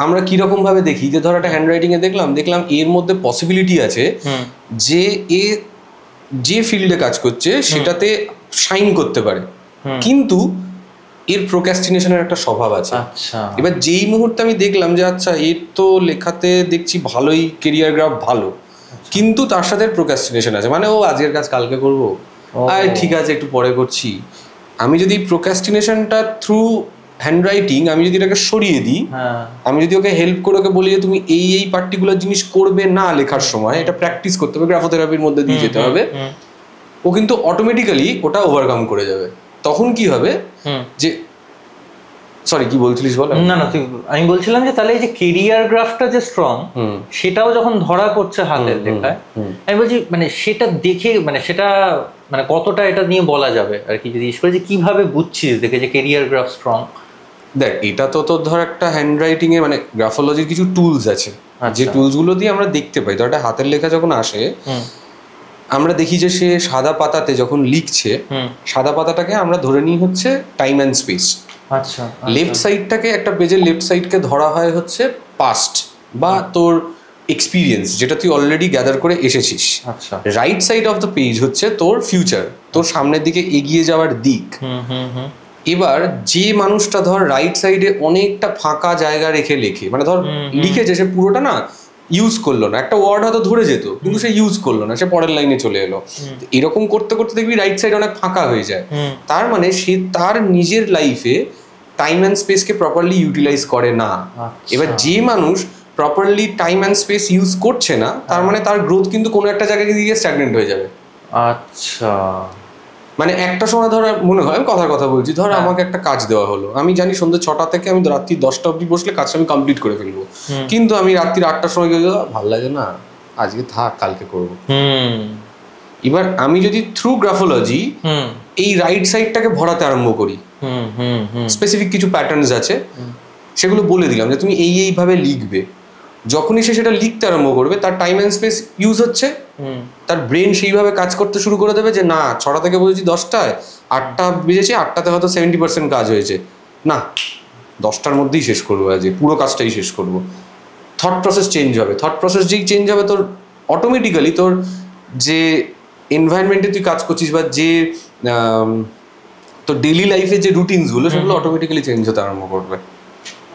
আমরা কিরকম ভাবে দেখি যে ধর একটা হ্যান্ড রাইটিং এ দেখলাম এর মধ্যে পসিবিলিটি আছে যে যে ফিল্ডে কাজ করছে সেটাতে শাইন করতে পারে, কিন্তু এর প্রোক্রাস্টিনেশনের একটা স্বভাব আছে। এবার যেই মুহূর্তে আমি দেখলাম যে আচ্ছা এর তো লেখাতে দেখছি ভালোই কেরিয়ার গ্রাফ ভালো, কিন্তু তার সাথে প্রোক্রাস্টিনেশন আছে, মানে ও আজকের কাজ কালকে করবো, আর ঠিক আছে একটু পরে করছি। আমি যদি প্রোক্রাস্টিনেশনটা থ্রু হ্যান্ড রাইটিং আমি যদি এটাকে সরিয়ে দিই, আমি যদি ওকে হেল্প করে ওকে বলি যে তুমি এই পার্টিকুলার জিনিস করবে না লেখার সময়, এটা প্র্যাকটিস করতে হবে, গ্রাফোথেরাপির মধ্যে দিয়ে যেতে হবে, ও কিন্তু অটোমেটিক্যালি ওটা ওভারকাম করে যাবে। তখন কি হবে যে সরি কি বলছিলিস বল? না আমি বলছিলাম যে তাহলে এই যে কেরিয়ার গ্রাফটা যে স্ট্রং সেটাও যখন ধরা পড়ছে হাতের লেখায়, আমি বলছি মানে সেটা দেখে মানে সেটা মানে কতটা এটা নিয়ে বলা যাবে আর কি, যদি জিজ্ঞেস করে যে কিভাবে বুঝছিস দেখে যে কেরিয়ার গ্রাফ স্ট্রং? দেখ এটা তো তোর ধর একটা হ্যান্ড রাইটিং এ মানে গ্রাফোলজির কিছু টুলস আছে, যে টুলস গুলো দিয়ে আমরা দেখতে পাই। তো একটা হাতের লেখা যখন আসে আমরা দেখি যে সে সাদা পাতাতে যখন লিখছে, সাদা পাতাটাকে আমরা ধরে নিই হচ্ছে টাইম অ্যান্ড স্পেস। আচ্ছা, লেফট সাইডটাকে একটা পেজের লেফট সাইডকে ধরা হয় হচ্ছে পাস্ট বা তোর এক্সপিরিয়েন্স, যেটা তুই অলরেডি গ্যাদার করে এসেছিস। আচ্ছা, right side of the page হচ্ছে তোর ফিউচার, তোর সামনের দিকে এগিয়ে যাওয়ার দিক। এবার যে মানুষটা ধর রাইট সাইডে অনেকটা ফাঁকা জায়গা রেখে লেখে, মানে ধর লিখেছে সে পুরোটা না ইউজ করলো না, একটা ওয়ার্ড হয়তো ধরে যেত কিন্তু সে ইউজ করলো না, সে পরের লাইনে চলে এলো, এরকম করতে করতে দেখবি রাইট সাইড অনেক ফাঁকা হয়ে যায়। তার মানে সে তার নিজের লাইফে টাইম অ্যান্ড স্পেসকে প্রপারলি ইউটিলাইজ করে না। এবার যে মানুষ properly time and space use করছে না, তার মানে তার গ্রোথ কিন্তু কোনো একটা জায়গায় গিয়ে স্ট্যাগনেন্ট হয়ে যাবে। আচ্ছা, মানে একটা সময় ধর মনে হয়, আমি কথা বলছি, ধর আমাকে একটা কাজ দেওয়া হলো, আমি জানি সন্ধ্যে 6টা থেকে আমি রাত্রি 10টা অব্দি বসলে কাজটা আমি কমপ্লিট করে ফেলবো, কিন্তু আমি রাত্রি 8টার সময় গিয়ে ভালো লাগে না, আজকে থাক কালকে করবো। এবার আমি যদি থ্রু গ্রাফোলজি এই রাইট সাইডটাকে ভরাতে আরম্ভ করি, স্পেসিফিক কিছু প্যাটার্নস আছে সেগুলো বলে দিলাম যে তুমি এইভাবে লিখবে, যখনই সে সেটা লিখতে আরম্ভ করবে তার টাইম অ্যান্ড স্পেস ইউজ হচ্ছে, তার ব্রেন সেইভাবে কাজ করতে শুরু করে দেবে যে না 6টা থেকে বলেছি 10টায়, 8টা বেজেছে, 8টাতে হয়তো 70% কাজ হয়েছে, না 10টার মধ্যেই শেষ করবো, আজকে পুরো কাজটাই শেষ করবো। থট প্রসেস চেঞ্জ হবে, থট প্রসেস যেই চেঞ্জ হবে তোর অটোমেটিক্যালি তোর যে এনভায়রনমেন্টে তুই কাজ করছিস বা যে তোর ডেইলি লাইফে যে রুটিনসগুলো সেগুলো অটোমেটিক্যালি চেঞ্জ হতে আরম্ভ করবে।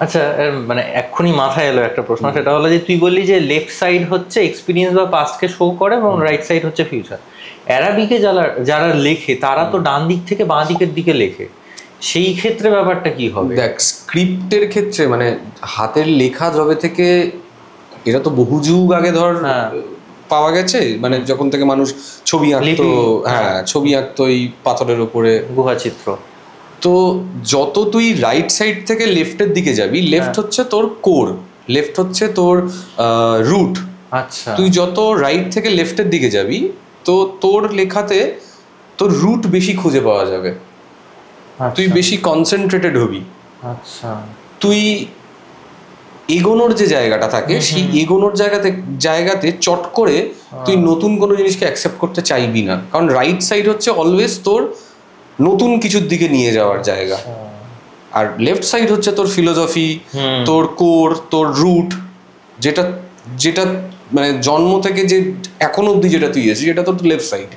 আচ্ছা, মানে এক্ষুনি মাথায় এলো একটা প্রশ্ন, সেটা হলো যে তুই বললি যে লেফট সাইড হচ্ছে এক্সপিরিয়েন্স বা পাস্টকে শো করে এবং রাইট সাইড হচ্ছে ফিউচার। অ্যারাবিকে যারা লেখে তারা তো ডান দিক থেকে বাঁ দিকের দিকে লেখে, সেই ক্ষেত্রে ব্যাপারটা কি হবে? দেখ স্ক্রিপ্টের ক্ষেত্রে মানে হাতের লেখা যবে থেকে, এটা তো বহু যুগ আগে ধর পাওয়া গেছে, মানে যখন থেকে মানুষ ছবি আঁকতো, ছবি আঁকতো এই পাথরের উপরে গুহাচিত্র, তো যত তুই রাইট সাইড থেকে লেফটের দিকে যাবি, লেফট হচ্ছে তোর কোর, লেফট হচ্ছে তোর রুট। আচ্ছা, তুই যত রাইট থেকে লেফটের দিকে যাবি তো তোর লেখাতে তোর রুট বেশি খুঁজে পাওয়া যাবে, তুই বেশি কনসেন্ট্রেটেড হবি। আচ্ছা, তুই এগোনোর যে জায়গাটা থাকে সেই এগোনোর জায়গাতে চট করে তুই নতুন কোনো জিনিসকে অ্যাকসেপ্ট করতে চাইবি না, কারণ রাইট সাইড হচ্ছে অলওয়েজ তোর নতুন কিছুর দিকে নিয়ে যাওয়ার জায়গা, আর লেফট সাইড হচ্ছে তোর ফিলোসফি, তোর কোর, তোর রুট, যেটা যেটা মানে জন্ম থেকে যে এখন অব্দি যেটা তুই এসেছিস সেটা তোর লেফট সাইড।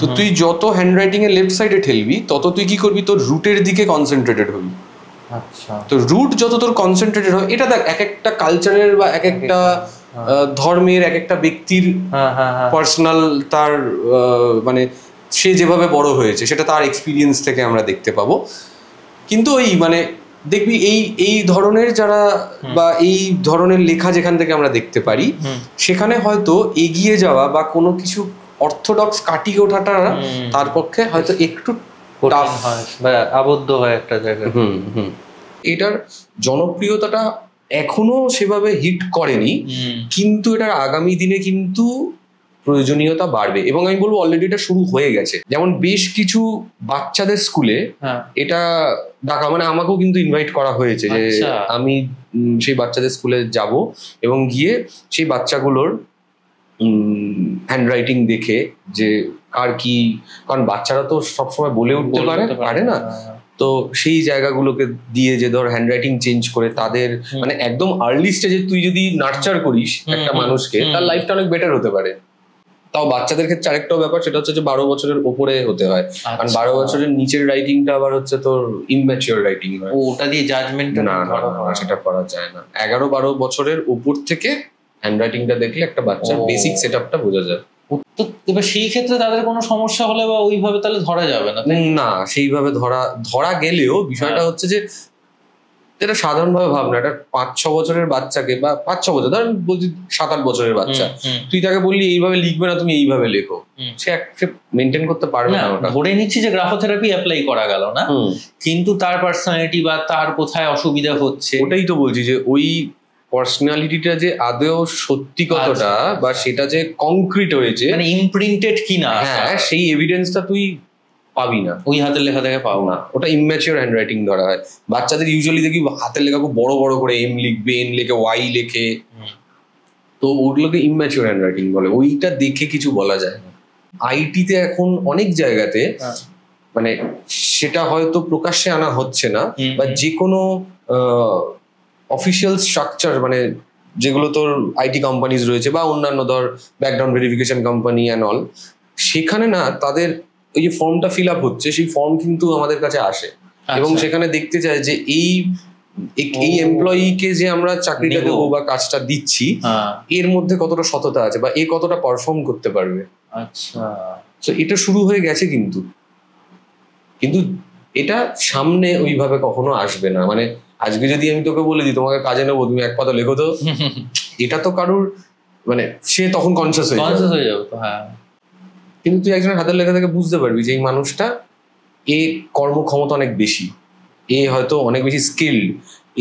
তো তুই যত হ্যান্ড রাইটিং এর লেফট সাইডে ঠেলবি তত তুই কি করবি, তোর রুটের দিকে কনসেন্ট্রেটেড হবি। আচ্ছা, তো রুট যত তোর কনসেন্ট্রেটেড হয়, এটা দেখ এক একটা কালচারের বা এক একটা ধর্মের এক একটা ব্যক্তির পার্সোনাল তার মানে সে যেভাবে বড় হয়েছে সেটা তার এক্সপিরিয়েন্স থেকে আমরা দেখতে পাবো। কিন্তু ওই মানে দেখবি এই ধরনের যারা বা এই ধরনের লেখা যেখান থেকে আমরা দেখতে পারি সেখানে হয়তো এগিয়ে যাওয়া বা কোনো কিছু অর্থোডক্স কাটিয়ে ওঠাটা তার পক্ষে হয়তো একটু টাফ হয় বা আবদ্ধ হয় একটা জায়গায়। এটার জনপ্রিয়তাটা এখনো সেভাবে হিট করেনি, কিন্তু এটার আগামী দিনে কিন্তু প্রয়োজনীয়তা বাড়বে, এবং আমি বলবো অলরেডি এটা শুরু হয়ে গেছে। যেমন বেশ কিছু বাচ্চাদের স্কুলে এটা ডাকা, মানে আমাকেও কিন্তু ইনভাইট করা হয়েছে যে আমি সেই বাচ্চাদের স্কুলে যাব এবং গিয়ে সেই বাচ্চাগুলোর হ্যান্ডরাইটিং দেখে যে কার কি, কারণ বাচ্চারা তো সবসময় বলে উঠতে পারে না, তো সেই জায়গাগুলোকে দিয়ে যে ধর হ্যান্ডরাইটিং চেঞ্জ করে তাদের মানে একদম আর্লি স্টেজে তুই যদি নার্চার করিস একটা মানুষকে, তার লাইফটা অনেক বেটার হতে পারে। তাও বাচ্চাদের ক্ষেত্রে আরেকটাও ব্যাপার, সেটা হচ্ছে যে 12 বছরের ওপরে হতে হয়, কারণ 12 বছরের নিচের রাইটিংটা আবার হচ্ছে তোর ইমম্যাচিওর রাইটিং হয়, ওটা দিয়ে জাজমেন্ট না সেটা করা যায় না। 11-12 বছরের উপর থেকে হ্যান্ডরাইটিংটা দেখলে একটা বাচ্চার বেসিক সেটআপটা বোঝা যায়। এবার সেই ক্ষেত্রে তাদের কোনো সমস্যা হলে বা ওইভাবে তাহলে ধরা যাবে না, না সেইভাবে ধরা গেলেও বিষয়টা হচ্ছে যে এটা সাধারণভাবে ভাবনা, একটা 5-6 বছরের বাচ্চাকে বা 5-6 বছর ধর বলছি 7-8 বছরের বাচ্চা, তুই তাকে বললি এইভাবে লিখবে না, তুমি এইভাবে লেখো, সে মেনটেন করতে পারবে না। ধরে নিচ্ছি যে গ্রাফোথেরাপি অ্যাপ্লাই করা গেল না, কিন্তু তার পার্সোনালিটি বা তার কোথায় অসুবিধা হচ্ছে, ওটাই তো বলছি যে ওই পার্সোনালিটিটা যে আদৌ সত্যি কতটা বা সেটা যে কংক্রিট হয়েছে মানে ইমপ্রিন্টেড কিনা, হ্যাঁ সেই এভিডেন্সটা তুই পাবি না, ওই হাতের লেখা থেকে পাবো না, ওটা ইম্যাচিওর হ্যান্ডরাইটিং ধরা হয়। বাচ্চাদের ইউজুয়ালি দেখি হাতের লেখা খুব বড় বড় করে এম লিখবে, এন লেখে, ওয়াই লেখে, তো ওগুলোকে ইম্যাচিওর হ্যান্ডরাইটিং বলে, ওইটা দেখে কিছু বলা যায় না। আইটিতে এখন অনেক জায়গাতে মানে সেটা হয়তো প্রকাশ্যে আনা হচ্ছে না, বা যে কোনো অফিসিয়াল স্ট্রাকচার মানে যেগুলো তোর আইটি কোম্পানিজ রয়েছে বা অন্যান্য ধর background verification company and all, সেখানে না তাদের ওই যে ফর্মটা ফিল আপ হচ্ছে সেই ফর্ম কিন্তু আমাদের কাছে আসে, এবং সেখানে দেখতে চায় যে এই এমপ্লয়িকে যে আমরা চাকরিটা দেবো বা কাজটা দিচ্ছি এর মধ্যে কতটা সততা আছে বা এ কতটা পারফর্ম করতে পারবে। আচ্ছা, তো এটা শুরু হয়ে গেছে কিন্তু এটা সামনে ওইভাবে কখনো আসবে না। মানে আজকে যদি আমি তোকে বলে দিই তোমাকে কাজে নেবো, তুমি এক পাতা লেখো তো, এটা তো কারুর মানে সে তখন কনসিয়াস হয়ে যাবে, কিন্তু তুই একজনের হাতের লেখা থেকে বুঝতে পারবি যে এই মানুষটা এ কর্মক্ষমতা অনেক বেশি, এ হয়তো অনেক বেশি স্কিলড,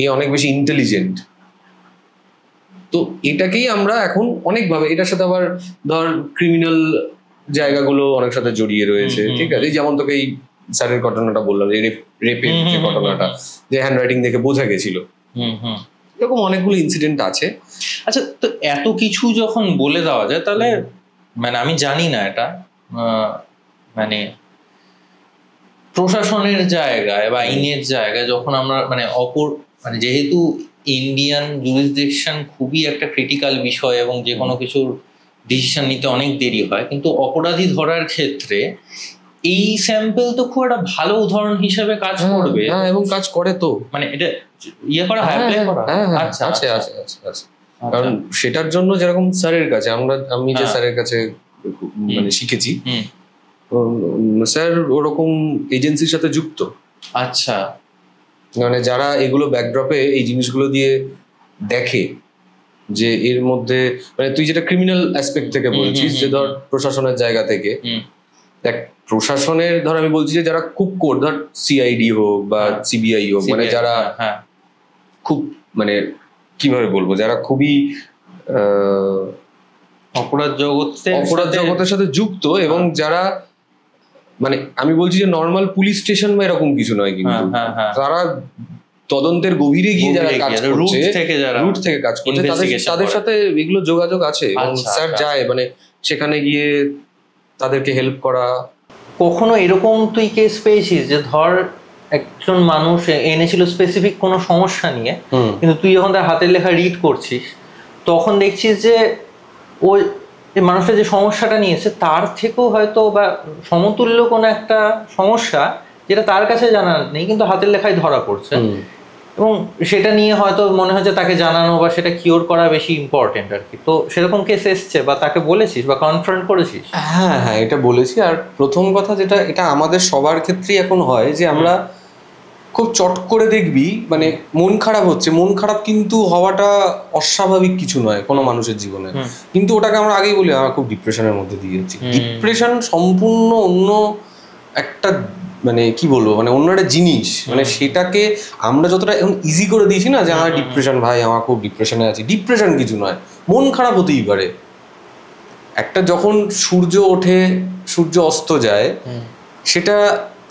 এ অনেক বেশি ইন্টেলিজেন্ট। তো এটাকেই আমরা এখন অনেকভাবে, এটার সাথে আবার ধর ক্রিমিনাল জায়গাগুলো অনেক সাথে জড়িয়ে রয়েছে, ঠিক আছে? যেমন তোকে এই স্যারের ঘটনাটা বললাম, যে রেপের যে ঘটনাটা, যে হ্যান্ডরাইটিং দেখে বোঝা গেছিল, এরকম অনেকগুলো ইনসিডেন্ট আছে। আচ্ছা, তো এত কিছু যখন বলে দেওয়া যায়, তাহলে মানে আমি জানি না এটা মানে প্রশাসনের জায়গায় বা আইনের জায়গায় যখন আমরা মানে মানে যেহেতু ইন্ডিয়ান জুরিসডিকশন খুবই একটা ক্রিটিক্যাল বিষয় এবং যে কোনো কিছুর ডিসিশন নিতে অনেক দেরি হয়, কিন্তু অপরাধী ধরার ক্ষেত্রে এই স্যাম্পল তো খুব একটা ভালো উদাহরণ হিসেবে কাজ করবে, এবং কাজ করে তো, মানে এটা ইয়ে করা হয়, অ্যাপ্লাই করা। আচ্ছা আছে, কারণ সেটার জন্য যেরকম স্যারের কাছে আমি যে স্যারের কাছে মানে শিখেছি, স্যার ওরকম এজেন্সির সাথে যুক্ত। আচ্ছা, মানে যারা এগুলো ব্যাকড্রপে এই জিনিসগুলো দিয়ে দেখে যে এর মধ্যে মানে তুই যেটা ক্রিমিনাল অ্যাসপেক্ট থেকে বলছিস, যে ধর প্রশাসনের জায়গা থেকে দেখ, প্রশাসনের ধর আমি বলছি যে যারা খুব কোর, ধর সিআইডি হোক বা সিবিআই হোক, মানে যারা খুব মানে কিভাবে বলবো, যারা খুবই অপরাধ জগতের সাথে যুক্ত, এবং যারা মানে আমি বলছি যে নর্মাল পুলিশ স্টেশন বা এরকম কিছু নয়, কিন্তু তারা তদন্তের গভীরে গিয়ে যারা কাজ করছে, রুট থেকে কাজ করছে, তাদের সাথে এগুলো যোগাযোগ আছে, এবং স্যার যায় মানে সেখানে গিয়ে তাদেরকে হেল্প করা। কখনো এরকম তুই কেস পেয়েছিস যে ধর একজন মানুষ এনেছিল স্পেসিফিক কোনো সমস্যা নিয়ে, কিন্তু তুই যখন তার হাতের লেখা রিড করছিস তখন দেখছিস যে ওই মানুষটা যে সমস্যাটা নিয়েছে তার থেকেও হয়তো বা সমতুল্য কোনো একটা সমস্যা যেটা তার কাছে জানা নেই, কিন্তু হাতের লেখায় ধরা পড়ছে, এবং সেটা নিয়ে হয়তো মনে হচ্ছে তাকে জানানো বা সেটা কিওর করা বেশি ইম্পর্টেন্ট আর কি। তো সেরকম কেস এসছে বা তাকে বলেছিস বা কনফ্রন্ট করেছিস? হ্যাঁ, এটা বলেছি। আর প্রথম কথা যেটা, এটা আমাদের সবার ক্ষেত্রেই এখন হয় যে আমরা খুব চট করে দেখবি মানে মন খারাপ হচ্ছে, মন খারাপ কিন্তু হওয়াটা অস্বাভাবিক কিছু নয় কোনো মানুষের জীবনে, কিন্তু ওটাকে আমরা আগেই বলি আমরা খুব ডিপ্রেশনের মধ্যে দিয়ে যাচ্ছি। ডিপ্রেশন সম্পূর্ণ অন্য একটা মানে কি বলবো, মানে অন্য একটা জিনিস, মানে সেটাকে আমরা যতটা এখন ইজি করে দিয়েছি না, যে আমার ডিপ্রেশন, ভাই আমার খুব ডিপ্রেশনে আছি, ডিপ্রেশন কিছু নয়, মন খারাপ হতেই পারে। একটা যখন সূর্য ওঠে সূর্য অস্ত যায়, সেটা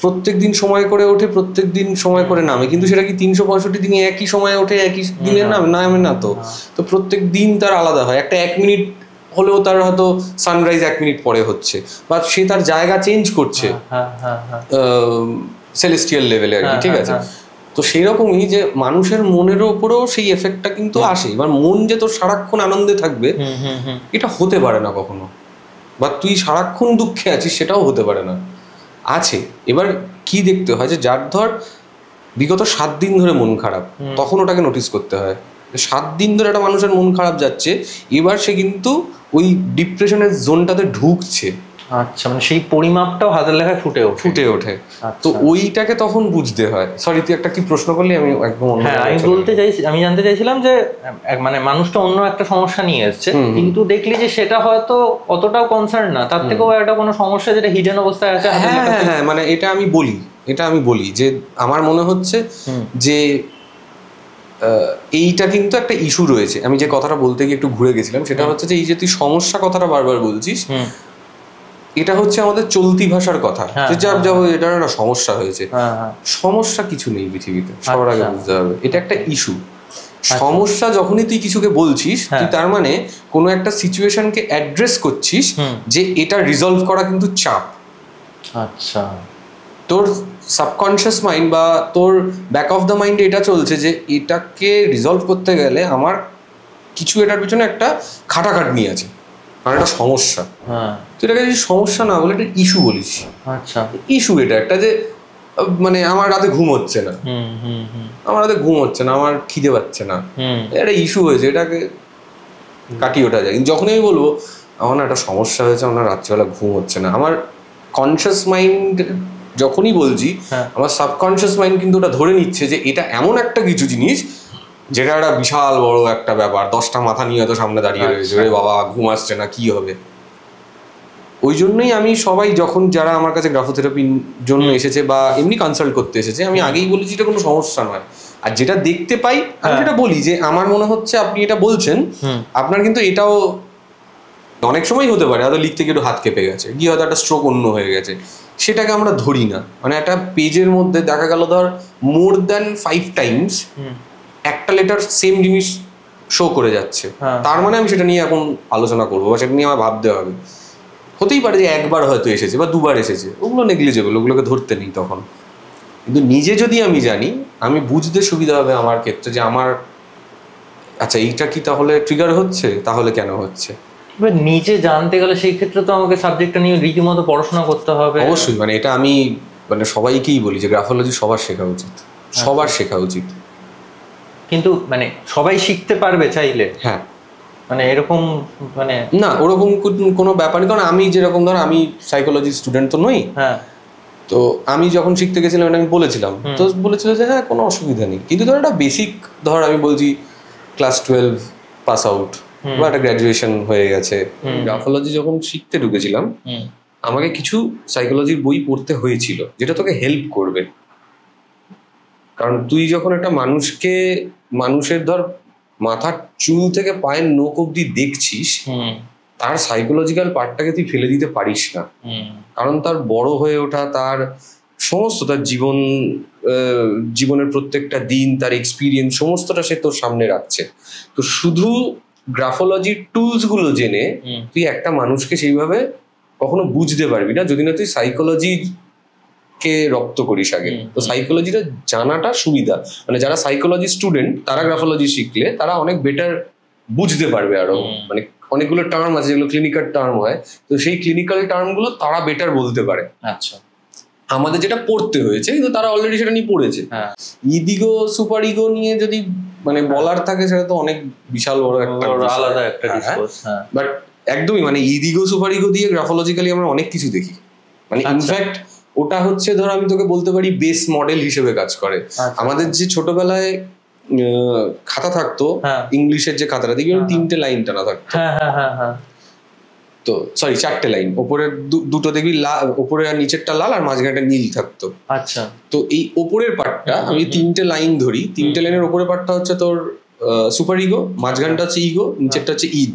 প্রত্যেকদিন সময় করে ওঠে, প্রত্যেকদিন সময় করে নামে, কিন্তু সেটা কি 365 দিনে একই সময় ওঠে, একই দিনের নামে না তো। তো প্রত্যেক দিন তার আলাদা হয়। একটা 1 মিনিট হলেও তার হয়তো সানরাইজ 1 মিনিট পরে হচ্ছে, বা সে তার জায়গা চেঞ্জ করছে সেলেস্টিয়াল লেভেলে আর কি, ঠিক আছে। তো সেই রকমই যে মানুষের মনের ওপরেও সেই এফেক্টটা কিন্তু আসে। এবার মন যে তোর সারাক্ষণ আনন্দে থাকবে এটা হতে পারে না কখনো, বা তুই সারাক্ষণ দুঃখে আছিস সেটাও হতে পারে না, আছে। এবার কি দেখতে হয় যে যার ধর বিগত 7 দিন ধরে মন খারাপ, তখন ওটাকে নোটিস করতে হয়। 7 দিন ধরে একটা মানুষের মন খারাপ যাচ্ছে, এবার সে কিন্তু ওই ডিপ্রেশনের জোনটাতে ঢুকছে। আচ্ছা, মানে সেই পরিমাপটাও হাতের লেখায় ফুটে ওঠে। তো ওইটাকে তখন বুঝতে হয়। সরি, তুই একটা কি প্রশ্ন করলি? আমি একদম আমি জানতে চাইছিলাম যে মানে মানুষটা অন্য একটা সমস্যা নিয়ে এসছে, কিন্তু দেখলি যে সেটা হয়তো অতটাও কনসার্ন না, তার থেকেও একটা কোনো সমস্যা যেটা হিডেন অবস্থায় আছে। হ্যাঁ, মানে এটা আমি বলি যে আমার মনে হচ্ছে যে এইটা কিন্তু একটা ইস্যু রয়েছে। আমি যে কথাটা বলতে গিয়ে একটু ঘুরে গেছিলাম, সেটা হচ্ছে যে এই যে তুই সমস্যা কথাটা বারবার বলছিস, এটা হচ্ছে আমাদের চলতি ভাষার কথা, যে এটা একটা সমস্যা হয়েছে। সমস্যা কিছু নেই পৃথিবীতে, সবার আগে বুঝতে হবে এটা একটা ইস্যু। সমস্যা যখনই তুই কিছুকে বলছিস, তুই তার মানে কোনো একটা সিচুয়েশনকে অ্যাড্রেস করছিস যে এটা রিজলভ করা কিন্তু চাপ। আচ্ছা, তোর সাবকনশিয়াস মাইন্ড বা তোর ব্যাক অফ দ্য মাইন্ডে এটা চলছে যে এটাকে রিজলভ করতে গেলে আমার কিছু এটার পিছনে একটা খাটাখাটনি আছে, কারণ এটা সমস্যা। তুই এটাকে যদি সমস্যা না বলে এটা ইস্যু বলিস। আচ্ছা, ইস্যু এটা একটা যে মানে আমার রাতে ঘুম হচ্ছে না, আমার খিদে পাচ্ছে না, এটা ইস্যু হয়েছে, এটাকে কাটিয়ে ওঠা যায়। যখনই আমি বলবো আমার না একটা সমস্যা হয়েছে, আমার রাত্রিবেলা ঘুম হচ্ছে না, আমার কনসিয়াস মাইন্ড যখনই বলছি, আমার সাবকনসিয়াস মাইন্ড কিন্তু ওটা ধরে নিচ্ছে যে এটা এমন একটা কিছু জিনিস যেটা একটা বিশাল বড় একটা ব্যাপার, 10টা মাথা নিয়ে হয়তো সামনে দাঁড়িয়ে রয়েছে, ওরে বাবা ঘুম আসছে না, কি হবে। ওই জন্যই আমি সবাই যখন যারা আমার কাছে গ্রাফোথেরাপির জন্য এসেছে বা এমনি কনসাল্ট করতে এসেছে, আমি আগেই বলেছি এটা কোনো সমস্যা নয়। আর যেটা দেখতে পাই আমি সেটা বলি যে আমার মনে হচ্ছে আপনি এটা বলছেন, আপনার কিন্তু এটাও অনেক সময় হতে পারে, হয়তো লিখতে গিয়ে একটু হাত কেঁপে গেছে, গিয়ে হয়তো একটা স্ট্রোক অন্য হয়ে গেছে, সেটাকে আমরা ধরি না। মানে একটা পেজের মধ্যে দেখা গেল ধর মোর দ্যান 5 টাইমস একটা লেটার সেম জিনিস শো করে যাচ্ছে, তার মানে আমি সেটা নিয়ে এখন আলোচনা করবো বা সেটা নিয়ে আমার ভাবতে হবে। হতেই পারে যে একবার হয়তো এসেছে বা দুবার এসেছে, ওগুলো নেগলিজেবল, ওগুলোকে ধরতে নেই তখন। কিন্তু নিজে যদি আমি জানি, আমি বুঝতে সুবিধা হবে আমার ক্ষেত্রে যে আমার আচ্ছা এইটা কি তাহলে ট্রিগার হচ্ছে, তাহলে কেন হচ্ছে। এবার নিজে জানতে গেলে সেই ক্ষেত্রে তো আমাকে সাবজেক্টটা নিয়ে রীতিমতো পড়াশোনা করতে হবে। অবশ্যই, মানে এটা আমি মানে সবাইকেই বলি যে গ্রাফোলজি সবার শেখা উচিত, সবার শেখা উচিত। কিন্তু মানে সবাই শিখতে পারবে চাইলে? হ্যাঁ, মানে এরকম মানে না ওরকম কোনো ব্যাপার নেই। কারণ আমি যেরকম ধর আমি সাইকোলজি স্টুডেন্ট তো নই, তো আমি যখন শিখতে গেছিলাম এটা আমি বলেছিলাম, তো বলেছিল যে হ্যাঁ কোনো অসুবিধা নেই। কিন্তু ধর একটা বেসিক ধর আমি বলছি ক্লাস 12 পাস আউট বা একটা গ্র্যাজুয়েশন হয়ে গেছে, গ্রাফোলজি যখন শিখতে ঢুকেছিলাম আমাকে কিছু সাইকোলজির বই পড়তে হয়েছিল যেটা তোকে হেল্প করবে। কারণ তুই যখন একটা মানুষের ধর মাথার চুল থেকে পায়ের নখ অব্দি দেখছিস, তার সাইকোলজিক্যাল পার্টটাকে তুই ফেলে দিতে পারিস না। কারণ তার বড় হয়ে ওঠা, তার সমস্ত তার জীবনের প্রত্যেকটা দিন, তার এক্সপিরিয়েন্স সমস্তটা সে তোর সামনে রাখছে। তো শুধু গ্রাফোলজির টুলস গুলো জেনে তুই একটা মানুষকে সেইভাবে কখনো বুঝতে পারবি না যদি না তুই সাইকোলজি কে রপ্ত করিস আগে। তো সাইকোলজিটা জানাটা সুবিধা, মানে যারা সাইকোলজি স্টুডেন্ট তারা গ্রাফোলজি শিখলে তারা অনেক বেটার বুঝতে পারবে। আরো মানে অনেকগুলো টার্ম আছে যেগুলো ক্লিনিক্যাল টার্ম হয়, তো সেই ক্লিনিক্যাল টার্ম গুলো তারা বেটার বলতে পারে। আচ্ছা, আমাদের যেটা পড়তে হয়েছে কিন্তু তারা অলরেডি সেটা নিয়ে পড়েছে। ইগো সুপার ইগো নিয়ে যদি মানে বলার থাকে সেটা তো অনেক বিশাল বড় একটা আলাদা একটা ডিসকোর্স। বাট একদমই মানে ইগো সুপার ইগো দিয়ে গ্রাফোলজিক্যালি আমরা অনেক কিছু দেখি। মানে ইনফ্যাক্ট ওটা হচ্ছে ধর আমি তোকে বলতে পারি বেস মডেল হিসেবে কাজ করে। আমাদের যে ছোটবেলায় খাতা থাকতো ইংলিশের যে খাতাটা দেখবি 3টে লাইন টানা থাকতো, তো সরি 4টে লাইন, ওপরের দুটো দেখবি ওপরে আর নিচেরটা লাল আর মাঝখানটা নীল থাকতো। আচ্ছা, তো এই ওপরের পার্টটা আমি 3টে লাইন ধরি, 3টে লাইনের ওপরের পার্টটা হচ্ছে তোর সুপার ইগো, মাঝখানটা হচ্ছে ইগো, নিচেরটা হচ্ছে ঈদ।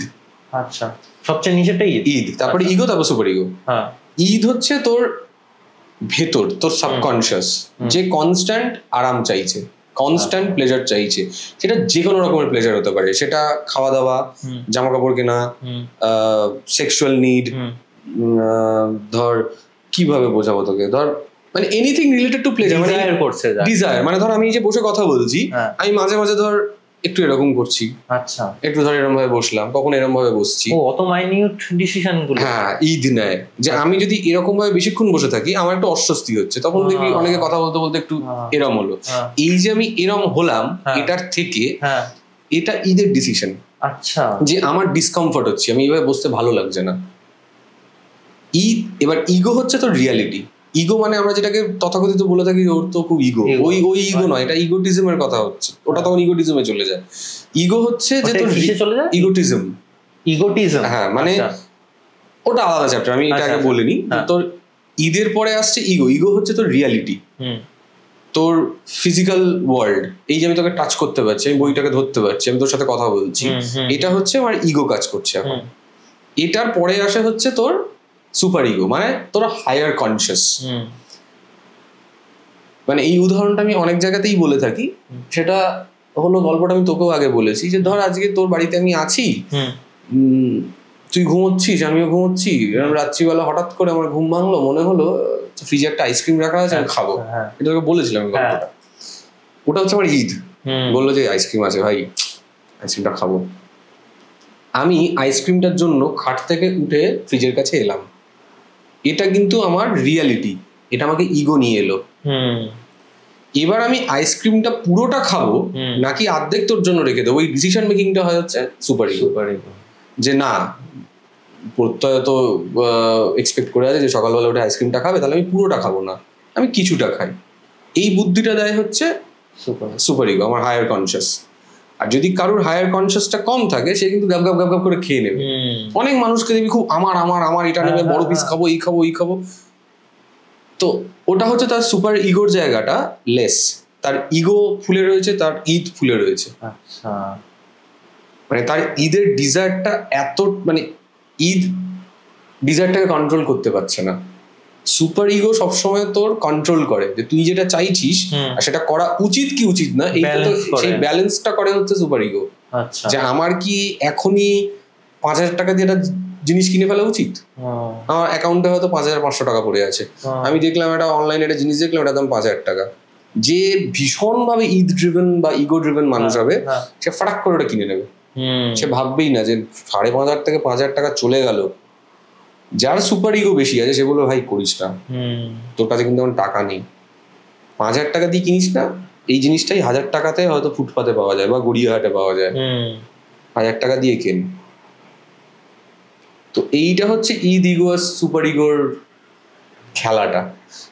আচ্ছা, সবচেয়ে নিচেরটা ঈদ, তারপরে ইগো, তারপর সুপার ইগো। হ্যাঁ, ঈদ হচ্ছে তোর ভেতর, তোর সাবকনশিয়াস, যে কনস্ট্যান্ট আরাম চাইছে, কনস্ট্যান্ট প্লেজার চাইছে। সেটা যে কোনো রকমের প্লেজার হতে পারে, সেটা খাওয়া দাওয়া, জামা কাপড় কেনা, সেক্সুয়াল নিড, ধর কিভাবে বোঝাবো তোকে, ধর মানে এনিথিং রিলেটেড টু প্লেজার, মানে ডিজায়ার। মানে ধর আমি যে বসে কথা বলছি, আমি মাঝে মাঝে ধর একটু এরকম করছি, আচ্ছা, একটু ধর এরকম ভাবে বসলাম, কখন এরকম ভাবে বসছি। অত মাইনিউট ডিসিশন গুলো। হ্যাঁ, ঈদ নেয় যে আমি যদি এরকম ভাবে বেশিক্ষণ বসে থাকি আমার একটু অস্বস্তি হচ্ছে, তখন দেখবি অনেকে কথা বলতে বলতে একটু এরম হলো। এই যে আমি এরম হলাম, এটার থেকে এটা ঈদের ডিসিশন। আচ্ছা, যে আমার ডিসকমফর্ট হচ্ছে, আমি এইভাবে বসতে ভালো লাগছে না। ঈদ। এবার ইগো হচ্ছে তোর রিয়ালিটি। ইগো মানে আমরা যেটাকে তথাকথিত বলে থাকি ওর তো খুব ইগো, ওই ইগো নয়, এটা ইগোটিজমের কথা হচ্ছে, ওটা তখন ইগোটিজমে চলে যায়। ইগো হচ্ছে যে তোর ইগোটিজম। হ্যাঁ, মানে ওটা আলাদা চ্যাপ্টার, আমি এটা আগে বলিনি। তোর ঈদের পরে আসছে ইগো। ইগো হচ্ছে তোর রিয়ালিটি, তোর ফিজিক্যাল ওয়ার্ল্ড। এই যে আমি তোকে টাচ করতে পারছি, আমি বইটাকে ধরতে পারছি, আমি তোর সাথে কথা বলছি, এটা হচ্ছে আমার ইগো কাজ করছে এখন। এটার পরে আসে হচ্ছে তোর সুপার ইগো, মানে তোর হায়ার কনসিয়াস। মানে এই উদাহরণটা আমি অনেক জায়গাতেই বলে থাকি। সেটা হলো, গল্পটা আমি তোকেও আগে বলেছি, যে ধর আজকে তোর বাড়িতে আমি আছি, তুই ঘুমোচ্ছিস, আমিও ঘুমোচ্ছি, রাত্রিবেলা হঠাৎ করে আমার ঘুম ভাঙলো, মনে হলো ফ্রিজে একটা আইসক্রিম রাখা আছে, আমি খাবো। এটা তোকে বলেছিলাম গল্পটা। ওটা হচ্ছে আমার ঈদ। বললো যে আইসক্রিম আছে ভাই, আইসক্রিমটা খাবো। আমি আইসক্রিমটার জন্য খাট থেকে উঠে ফ্রিজের কাছে এলাম। এটা কিন্তু আমার রিয়ালিটি, এটা আমাকে ইগো নিয়ে এলো। এবার আমি আইসক্রিমটা পুরোটা খাবো নাকি অর্ধেক তোর জন্য রেখে দেবো, ওই ডিসিশন মেকিংটা হয় হচ্ছে সুপার ইগো। যে না, প্রত্যয় তো এক্সপেক্ট করে আছে যে সকালবেলা উঠে আইসক্রিমটা খাবে, তাহলে আমি পুরোটা খাবো না, আমি কিছুটা খাই। এই বুদ্ধিটা দেয় হচ্ছে সুপার ইগো, আমার হায়ার কনসিয়াস। আর যদি কারোর হায়ার কনসিয়াসটা কম থাকে, সে কিন্তু গাব গাব গাব গাব করে খেয়ে নেবে। অনেক মানুষকে দেখবি খুব আমার আমার আমার এটা নেবে, বড় পিস খাবো, এই খাবো এই খাবো। তো ওটা হচ্ছে তার সুপার ইগোর জায়গাটা লেস, তার ইগো ফুলে রয়েছে, তার ঈদ ফুলে রয়েছে। মানে তার ঈদের ডিজায়ারটা এত, মানে ঈদ ডিজায়ারটাকে কন্ট্রোল করতে পারছে না। সুপার ইগো সবসময় তোর কন্ট্রোল করে যে তুই যেটা চাইছিস আর সেটা করা উচিত কি উচিত না, এই সেই ব্যালেন্সটা করে হচ্ছে সুপার ইগো। যে আমার কি এখনই 5,000 টাকা দিয়ে একটা জিনিস কিনে ফেলা উচিত? আমার অ্যাকাউন্টে হয়তো 5,500 টাকা পড়ে আছে, আমি দেখলাম একটা অনলাইনে একটা জিনিস দেখলাম, এটার দাম 5,000 টাকা। যে ভীষণ ভাবে ঈদ ড্রিভেন বা ইগো ড্রিভেন মানুষ হবে, সে ফাটাক করে ওটা কিনে নেবে। সে ভাববেই না যে 5,500 থেকে 5,000 টাকা চলে গেল। যার সুপার ইগো বেশি আছে সে বলবে ভাই করিস না, তোর কাছে কিন্তু আমার টাকা নেই, 5,000 টাকা দিয়ে কিনিস না, এই জিনিসটাই 1,000 টাকাতে হয়তো ফুটপাতে পাওয়া যায় বা গড়িয়াহাটে পাওয়া যায়, 1,000 টাকা দিয়ে কেন। তো এইটা হচ্ছে ঈদ ইগো আর সুপার ইগোর খেলাটা।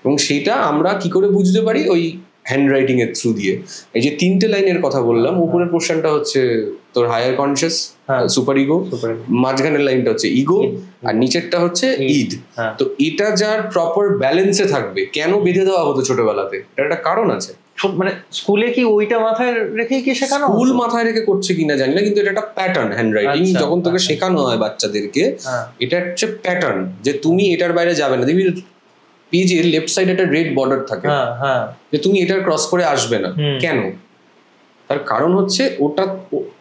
এবং সেটা আমরা কি করে বুঝতে পারি? ওই হ্যান্ড রাইটিং এর থ্রু দিয়ে। এই যে 3টে লাইনের কথা বললাম, উপরের পোর্শনটা হচ্ছে তোর হায়ার কনসিয়াস সুপার ইগো, মাঝখানের লাইনটা হচ্ছে ইগো, আর নিচেরটা হচ্ছে ঈদ। তো এটা যার প্রপার ব্যালেন্সে থাকবে, কেন বেঁধে দেওয়া হতো ছোটবেলাতে, এটার একটা কারণ আছে। মানে স্কুলে কি ওইটা মাথায় রেখেই কি শেখানো? স্কুল মাথায় রেখে করছে কিনা জানি না, কিন্তু এটা একটা প্যাটার্ন। হ্যান্ড রাইটিং যখন তোকে শেখানো হয় বাচ্চাদেরকে, এটা হচ্ছে প্যাটার্ন যে তুমি এটার বাইরে যাবে না। দেখবি পেজের লেফট সাইডে একটা রেড বর্ডার থাকে, যে তুমি এটার ক্রস করে আসবে না। কেন? তার কারণ হচ্ছে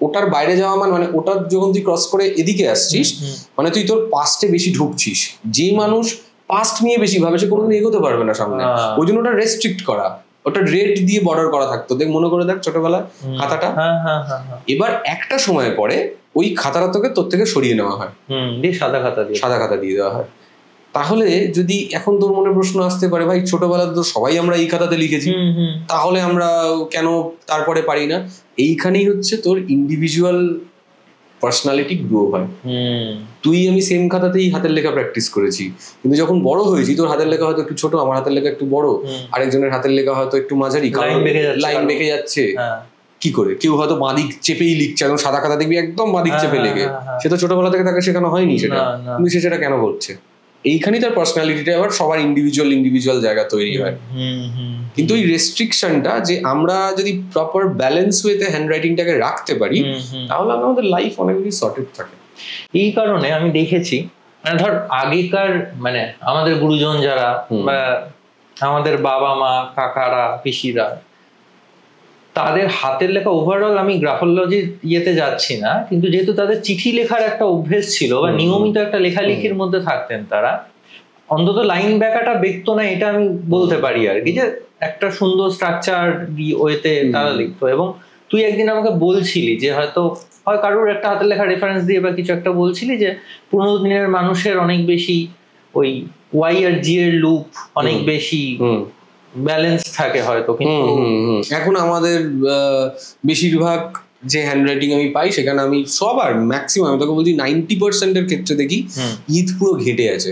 ওটার বাইরে যাওয়া মানে ওটা যখন তুই ক্রস করে এদিকে আসছিস, মানে তুই তোর পাস্টে বেশি ঢুকছিস। যে মানুষ পাস্ট নিয়ে বেশি ভাবে সে কোনোদিন এগোতে পারবে না সামনে। ওই জন্য ওটা রেস্ট্রিক্ট করা, ওটা রেড দিয়ে বর্ডার করা থাকতো। দেখ, মনে করে দেখ ছোটবেলায় খাতাটা। এবার একটা সময় পরে ওই খাতাটা তোর থেকে সরিয়ে নেওয়া হয়, সাদা খাতা দিয়ে দেওয়া হয়। তাহলে যদি এখন তোর মনে প্রশ্ন আসতে পারে, ভাই ছোটবেলাতে তো সবাই আমরা এই খাতাতে লিখেছি, তাহলে আমরা কেন তারপরে পারি না? এইখানেই হচ্ছে তোর ইন্ডিভিজুয়াল পার্সোনালিটি গ্রো হয়। তুই আমি সেম খাতাতেই হাতের লেখা প্র্যাকটিস করেছি, কিন্তু যখন বড় হয়েছি তোর হাতের লেখা হয়তো একটু ছোট, আমার হাতের লেখা একটু বড়, আরেকজনের হাতের লেখা হয়তো একটু মাঝারি, লাইন বেঁকে যাচ্ছে। কি করে? কেউ হয়তো বাঁদিক চেপেই লিখছে, একদম সাদা খাতা দেখবি একদম বাঁদিক চেপে লেগে, সে তো ছোটবেলা থেকে তাকে শেখানো হয়নি সেটা, কিন্তু সে সেটা কেন করছে? এইখানেই তার পার্সোনালিটিটা আবার সবার ইন্ডিভিজুয়াল জায়গা তৈরি হয়। কিন্তু ওই রেস্ট্রিকশনটা, যে আমরা যদি প্রপার ব্যালেন্স ওয়েতে হ্যান্ড রাইটিংটাকে রাখতে পারি, তাহলে আমাদের লাইফ অনেক বেশি সর্টেড থাকে। এই কারণে আমি দেখেছি, মানে ধর আগেকার মানে আমাদের গুরুজন যারা বা আমাদের বাবা মা কাকারা পিসিরা, তাদের হাতের লেখা ওভারঅল, আমি গ্রাফোলজির ইয়েতে যাচ্ছি না, কিন্তু যেহেতু তাদের চিঠি লেখার একটা অভ্যেস ছিল বা নিয়মিত একটা লেখালেখির মধ্যে থাকতেন তারা, অন্তত লাইন ব্যাকাটা বেঁকতো না, এটা আমি বলতে পারি আর কি, যে একটা সুন্দর স্ট্রাকচার ওয়েতে তারা লিখতো। এবং তুই একদিন আমাকে বলছিলি যে হয়তো হয় কারোর একটা হাতের লেখা রেফারেন্স দিয়ে বা কিছু একটা বলছিলি যে পুরোনো দিনের মানুষের অনেক বেশি ওই ওয়াই আর জি এর লুপ অনেক বেশি ব্যালেন্স থাকে হয়তো, কিন্তু এখন আমাদের বেশিরভাগ যে হ্যান্ডরাইটিং আমি পাই সেখানে আমি সবার ম্যাক্সিমাম, আমি তোকে বলছি 90% ক্ষেত্রে দেখি ঈদ পুরো ঘেটে আছে।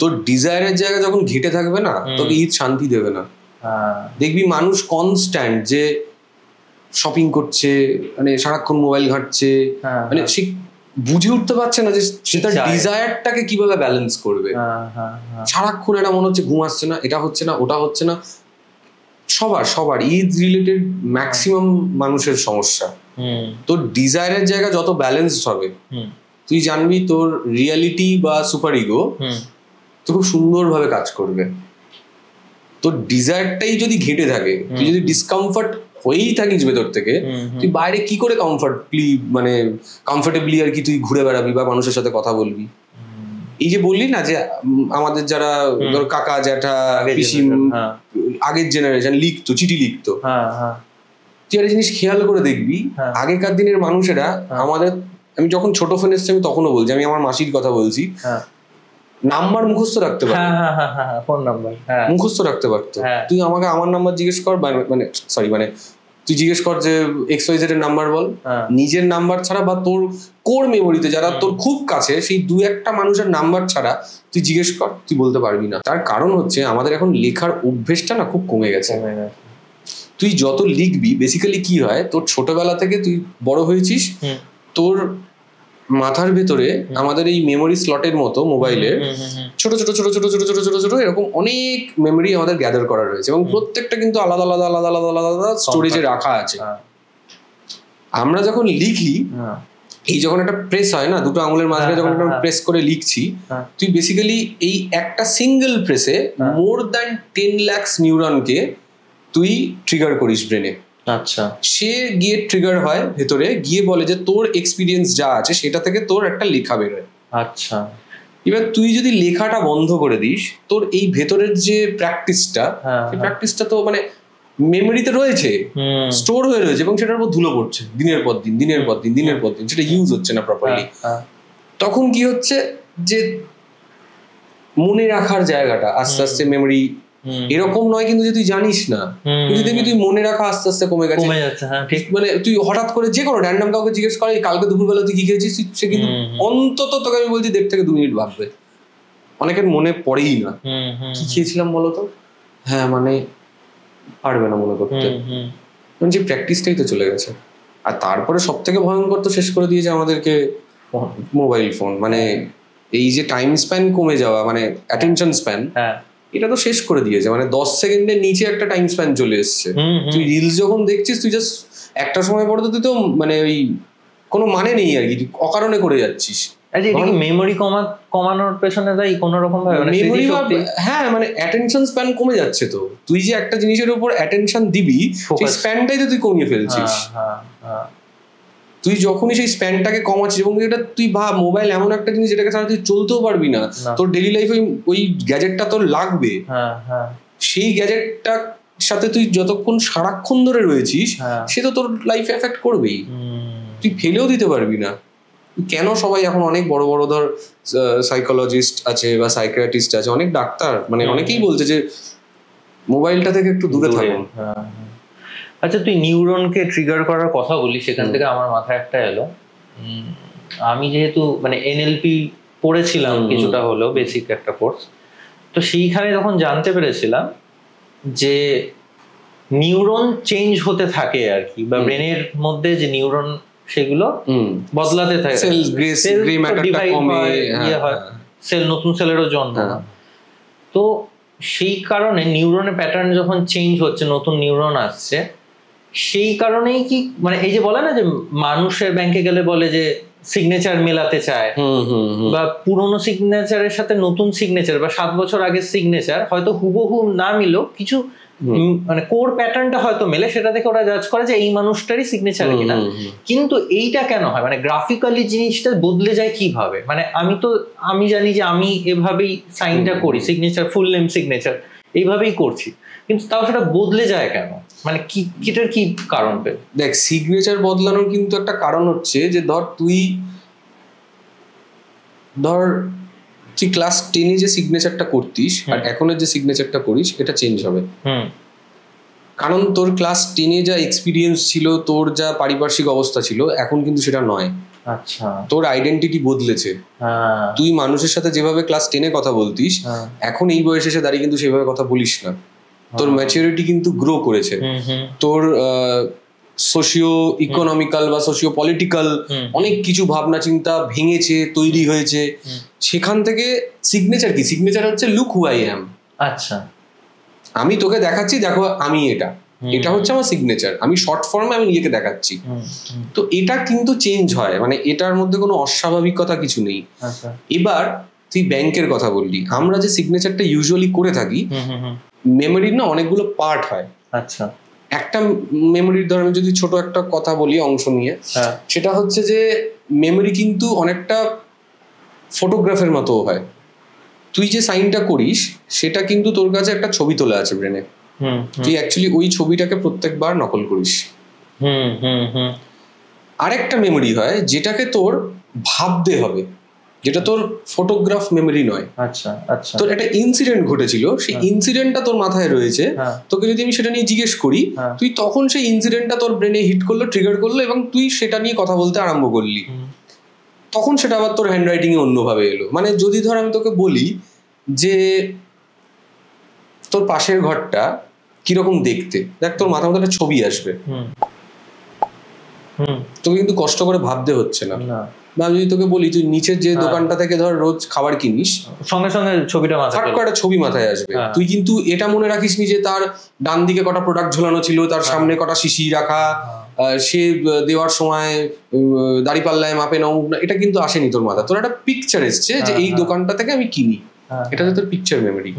তোর ডিজায়ারের জায়গা যখন ঘেটে থাকবে না, তোকে ঈদ শান্তি দেবে না। দেখবি মানুষ কনস্ট্যান্ট যে শপিং করছে, মানে সারাক্ষণ মোবাইল ঘাঁটছে, মানে সে বুঝে উঠতে পারছে না যে সে তার ডিজায়ারটাকে কিভাবে ব্যালেন্স করবে। সারাক্ষণ এটা মনে হচ্ছে ঘুম আসছে না, এটা হচ্ছে না, ওটা হচ্ছে না। সবার ঈদ রিলেটেড ম্যাক্সিমাম মানুষের সমস্যা। তোর ডিজায়ারের জায়গা যত ব্যালেন্সড হবে, তুই জানবি তোর রিয়ালিটি বা সুপার ইগো তো খুব সুন্দরভাবে কাজ করবে। তোর ডিজায়ারটাই যদি ঘেটে থাকে, তুই যদি ডিসকমফর্ট হয়েই থাকিস ভেতর থেকে, তুই বাইরে কি করে কমফর্টেবলি আর কি তুই ঘুরে বেড়াবি বা মানুষের সাথে কথা বলবি। এই যে বললি না যে আমাদের যারা ধর কাকা জ্যাঠা পিসি আগের জেনারেশন লিখতো, চিঠি লিখতো, তুই একটা জিনিস খেয়াল করে দেখবি, আগেকার দিনের মানুষেরা আমাদের, আমি যখন ছোট ফোন এসছে আমি তখনও বলছি, আমি আমার মাসির কথা বলছি, নাম্বার মুখস্থ রাখতে পারতো, ফোন নাম্বার মুখস্থ রাখতে পারতো। তুই আমাকে আমার নাম্বার জিজ্ঞেস কর, মানে তুই জিজ্ঞেস কর যে XYZ এর নাম্বার বল, নিজের নাম্বার ছাড়া বা তোর কোর মেমোরিতে যারা তোর খুব কাছে সেই 2-1টা মানুষের নাম্বার ছাড়া তুই জিজ্ঞেস কর, তুই বলতে পারবি না। তার কারণ হচ্ছে আমাদের এখন লেখার অভ্যেসটা না খুব কমে গেছে। তুই যত লিখবি বেসিক্যালি কি হয়, তোর ছোটবেলা থেকে তুই বড় হয়েছিস, তোর মাথার ভেতরে আমাদের এই মেমোরি স্লটের মতো মোবাইলে ছোট ছোট ছোট ছোট ছোট ছোট ছোট ছোট এরকম অনেক মেমোরি আমাদের গ্যাদার করা রয়েছে, এবং প্রত্যেকটা কিন্তু আলাদা আলাদা আলাদা আলাদা আলাদা আলাদা স্টোরেজে রাখা আছে। আমরা যখন লিখি, এই যখন একটা প্রেস হয় না, দুটো আঙুলের মাঝখানে যখন একটা প্রেস করে লিখছি, তুই বেসিক্যালি এই একটা সিঙ্গেল প্রেসে মোর দ্যান 10 লাখ নিউরনকে তুই ট্রিগার করিস ব্রেনে। আচ্ছা, সে গিয়ে ট্রিগার হয় ভেতরে, গিয়ে বলে যে তোর এক্সপিরিয়েন্স যা আছে সেটা থেকে তোর একটা লেখা বেরোয়। আচ্ছা, এবার তুই যদি লেখাটা বন্ধ করে দিস, তোর এই ভেতরের যে প্র্যাকটিসটা, সেই প্র্যাকটিসটা তো মানে মেমোরিতে রয়েছে, স্টোর হয়ে রয়েছে, এবং সেটার উপর ধুলো পড়ছে দিনের পর দিন দিনের পর দিন দিনের পর দিন, সেটা ইউজ হচ্ছে না প্রপারলি। তখন কি হচ্ছে যে মনে রাখার জায়গাটা আস্তে আস্তে মেমোরি এরকম নয় কিন্তু যে তুই জানিস না, কিন্তু দেখবি তুই মনে রাখা আস্তে আস্তে কমে গেছে। মানে তুই হঠাৎ করে যে কোনো র্যান্ডম কাউকে জিজ্ঞেস করে কালকে দুপুরবেলা তুই কি খেয়েছিস, সে কিন্তু অন্তত তোকে আমি বলছি 1.5 থেকে 2 মিনিট ভাববে। অনেকের মনে পড়েই না কি খেয়েছিলাম বলতো, হ্যাঁ মানে পারবে না মনে করতে, যে প্র্যাকটিসটাই তো চলে গেছে। আর তারপরে সব থেকে ভয়ঙ্কর তো শেষ করে দিয়েছে আমাদেরকে মোবাইল ফোন। মানে এই যে টাইম স্প্যান কমে যাওয়া, মানে অ্যাটেনশন স্প্যান, এটা তো শেষ করে দিয়েছে। মানে 10 সেকেন্ডের নিচে একটা টাইম স্প্যান চলে এসছে। তুই রিলস যখন দেখছিস, তুই জাস্ট একটা সময় পরে তো তুই তো মানে ওই কোনো মানে নেই আর কি, অকারণে করে যাচ্ছিস। মেমোরি কমানোর পেছনে তাই কোনো রকম মেমোরি, হ্যাঁ মানে অ্যাটেনশন স্প্যান কমে যাচ্ছে। তো তুই যে একটা জিনিসের উপর অ্যাটেনশন দিবি, সেই স্প্যানটাই তো তুই কমিয়ে ফেলছিস। তুই যখনই সেই স্প্যানটাকে কমাচ্ছিস, এবং এটা তুই ভাব, মোবাইল এমন একটা জিনিস যেটাকে ছাড়া তুই চলতেও পারবি না। তোর ডেইলি লাইফে ওই গ্যাজেটটা তোর লাগবে। সেই গ্যাজেটটার সাথে তুই যতক্ষণ সারাক্ষণ ধরে রয়েছিস, সে তো তোর লাইফে এফেক্ট করবেই, তুই ফেলেও দিতে পারবি না। কেন সবাই এখন অনেক বড় বড় ধর সাইকোলজিস্ট আছে বা সাইকিয়াট্রিস্ট আছে, অনেক ডাক্তার, মানে অনেকেই বলছে যে মোবাইলটা থেকে একটু দূরে থাকুন। আচ্ছা, তুই নিউরনকে ট্রিগার করার কথা বলি, সেখান থেকে আমার মাথায় একটা এলো। আমি যেহেতু মানে NLP পড়েছিলাম কিছুটা হলেও, বেসিক একটা কোর্স, তো সেইখানে যখন জানতে পেরেছিলাম যে নিউরন চেঞ্জ হতে থাকে আর কি, বা ব্রেনের মধ্যে যে নিউরন সেগুলো বদলাতে থাকে, সেল নতুন সেলেরও জন্ম। তো সেই কারণে নিউরনের প্যাটার্ন যখন চেঞ্জ হচ্ছে, নতুন নিউরন আসছে, সেই কারণেই কি মানে এই যে বলে না যে মানুষের ব্যাংকে গেলে বলে যে সিগনেচার মেলাতে চায়, বা পুরোনো সিগনেচারের সাথে নতুন সিগনেচার বা 7 বছর আগের সিগনেচার হয়তো হুবহু না মিলেও কিছু মানে কোর প্যাটার্নটা হয়তো মেলে, সেটা দেখে ওরা জাজ করে যে এই মানুষটারই সিগনেচার কিনা। কিন্তু এইটা কেন হয়, মানে গ্রাফিক্যালি জিনিসটা বদলে যায় কিভাবে? মানে আমি জানি যে আমি এভাবেই সাইনটা করি, সিগনেচার ফুল নেম সিগনেচার এইভাবেই করছি, কিন্তু তাও সেটা বদলে যায় কেন? মানে কিটার কি কারণ? দেখ, সিগনেচার বদলানোর কিন্তু একটা কারণ হচ্ছে যে ধর তুই ক্লাস 10-এ যে সিগনেচারটা করতিস আর এখনের যে সিগনেচারটা করিস এটা চেঞ্জ হবে। কারণ তোর ক্লাস 10-এ যা এক্সপিরিয়েন্স ছিল, তোর যা পারিপার্শ্বিক অবস্থা ছিল, এখন কিন্তু সেটা নয়। আচ্ছা, তোর আইডেন্টিটি বদলেছে। তুই মানুষের সাথে যেভাবে ক্লাস 10-এ কথা বলতিস, এখন এই বয়সে এসে দাঁড়িয়ে কিন্তু সেভাবে কথা বলিস না। তোর ম্যাচুরিটি কিন্তু গ্রো করেছে। তোর সোশিও ইকোনমিক্যাল বা সোশিও পলিটিক্যাল অনেক কিছু ভাবনা চিন্তা ভেঙেছে, তৈরি হয়েছে। সেখান থেকে সিগনেচার কি? সিগনেচার হচ্ছে লুক হু আই অ্যাম। আচ্ছা, আমি তোকে দেখাচ্ছি, দেখো আমি এটা হচ্ছে আমার সিগনেচার। আমি শর্ট ফর্মে আমি নিজেকে দেখাচ্ছি। তো এটা কিন্তু চেঞ্জ হয়, মানে এটার মধ্যে কোনো অস্বাভাবিকতা কিছু নেই। এবার তুই ব্যাংকের কথা বললি, আমরা যে সিগনেচারটা ইউজুয়ালি করে থাকি, মেমোরির না অনেকগুলো পার্ট হয়। আচ্ছা, একটা মেমোরির ধর আমি যদি ছোট একটা কথা বলি অংশ নিয়ে, সেটা হচ্ছে যে মেমোরি কিন্তু অনেকটা ফটোগ্রাফের মতো হয়। তুই যে সাইনটা করিস সেটা কিন্তু তোর কাছে একটা ছবি তোলা আছে ব্রেনে, তুই অ্যাকচুয়ালি ওই ছবিটাকে প্রত্যেকবার নকল করিস। আরেকটা মেমোরি হয় যেটাকে তোর ভাবতে হবে, যেটা তোর ফটোগ্রাফ মেমোরি নয়। আচ্ছা আচ্ছা, তোর একটা ইনসিডেন্ট ঘটেছিল, সেই ইনসিডেন্টটা তোর মাথায় রয়েছে, তোকে যদি আমি সেটা নিয়ে জিজ্ঞেস করি, তুই তখন সেই ইনসিডেন্টটা তোর ব্রেনে হিট করলো, ট্রিগার করলো, এবং তুই সেটা নিয়ে কথা বলতে আরম্ভ করলি। তখন সেটা আবার তোর হ্যান্ডরাইটিং এ অন্যভাবে এলো। মানে যদি ধর আমি তোকে বলি যে তোর পাশের ঘরটা কিরকম দেখতে, দেখ তোর মাথার মধ্যে একটা ছবি আসবে, তোকে কিন্তু কষ্ট করে ভাবতে হচ্ছে না। বা আমি যদি তোকে বলি তুই নিচের যে দোকানটা থেকে ধর রোজ খাবার কিনিস, সঙ্গে সঙ্গে ছবিটা মাথায়, একটা ছবি মাথায় আসবে। তুই কিন্তু এটা মনে রাখিস নি যে তার ডান দিকে কটা প্রোডাক্ট ঝোলানো ছিল, তার সামনে কটা শিশি রাখা, সে দেওয়ার সময় দাড়িপাল্লায় মাপে না, এটা কিন্তু আসেনি তোর মাথা। তোর একটা পিকচার এসছে যে এই দোকানটা থেকে আমি কিনি, এটা হচ্ছে তোর পিকচার মেমোরি।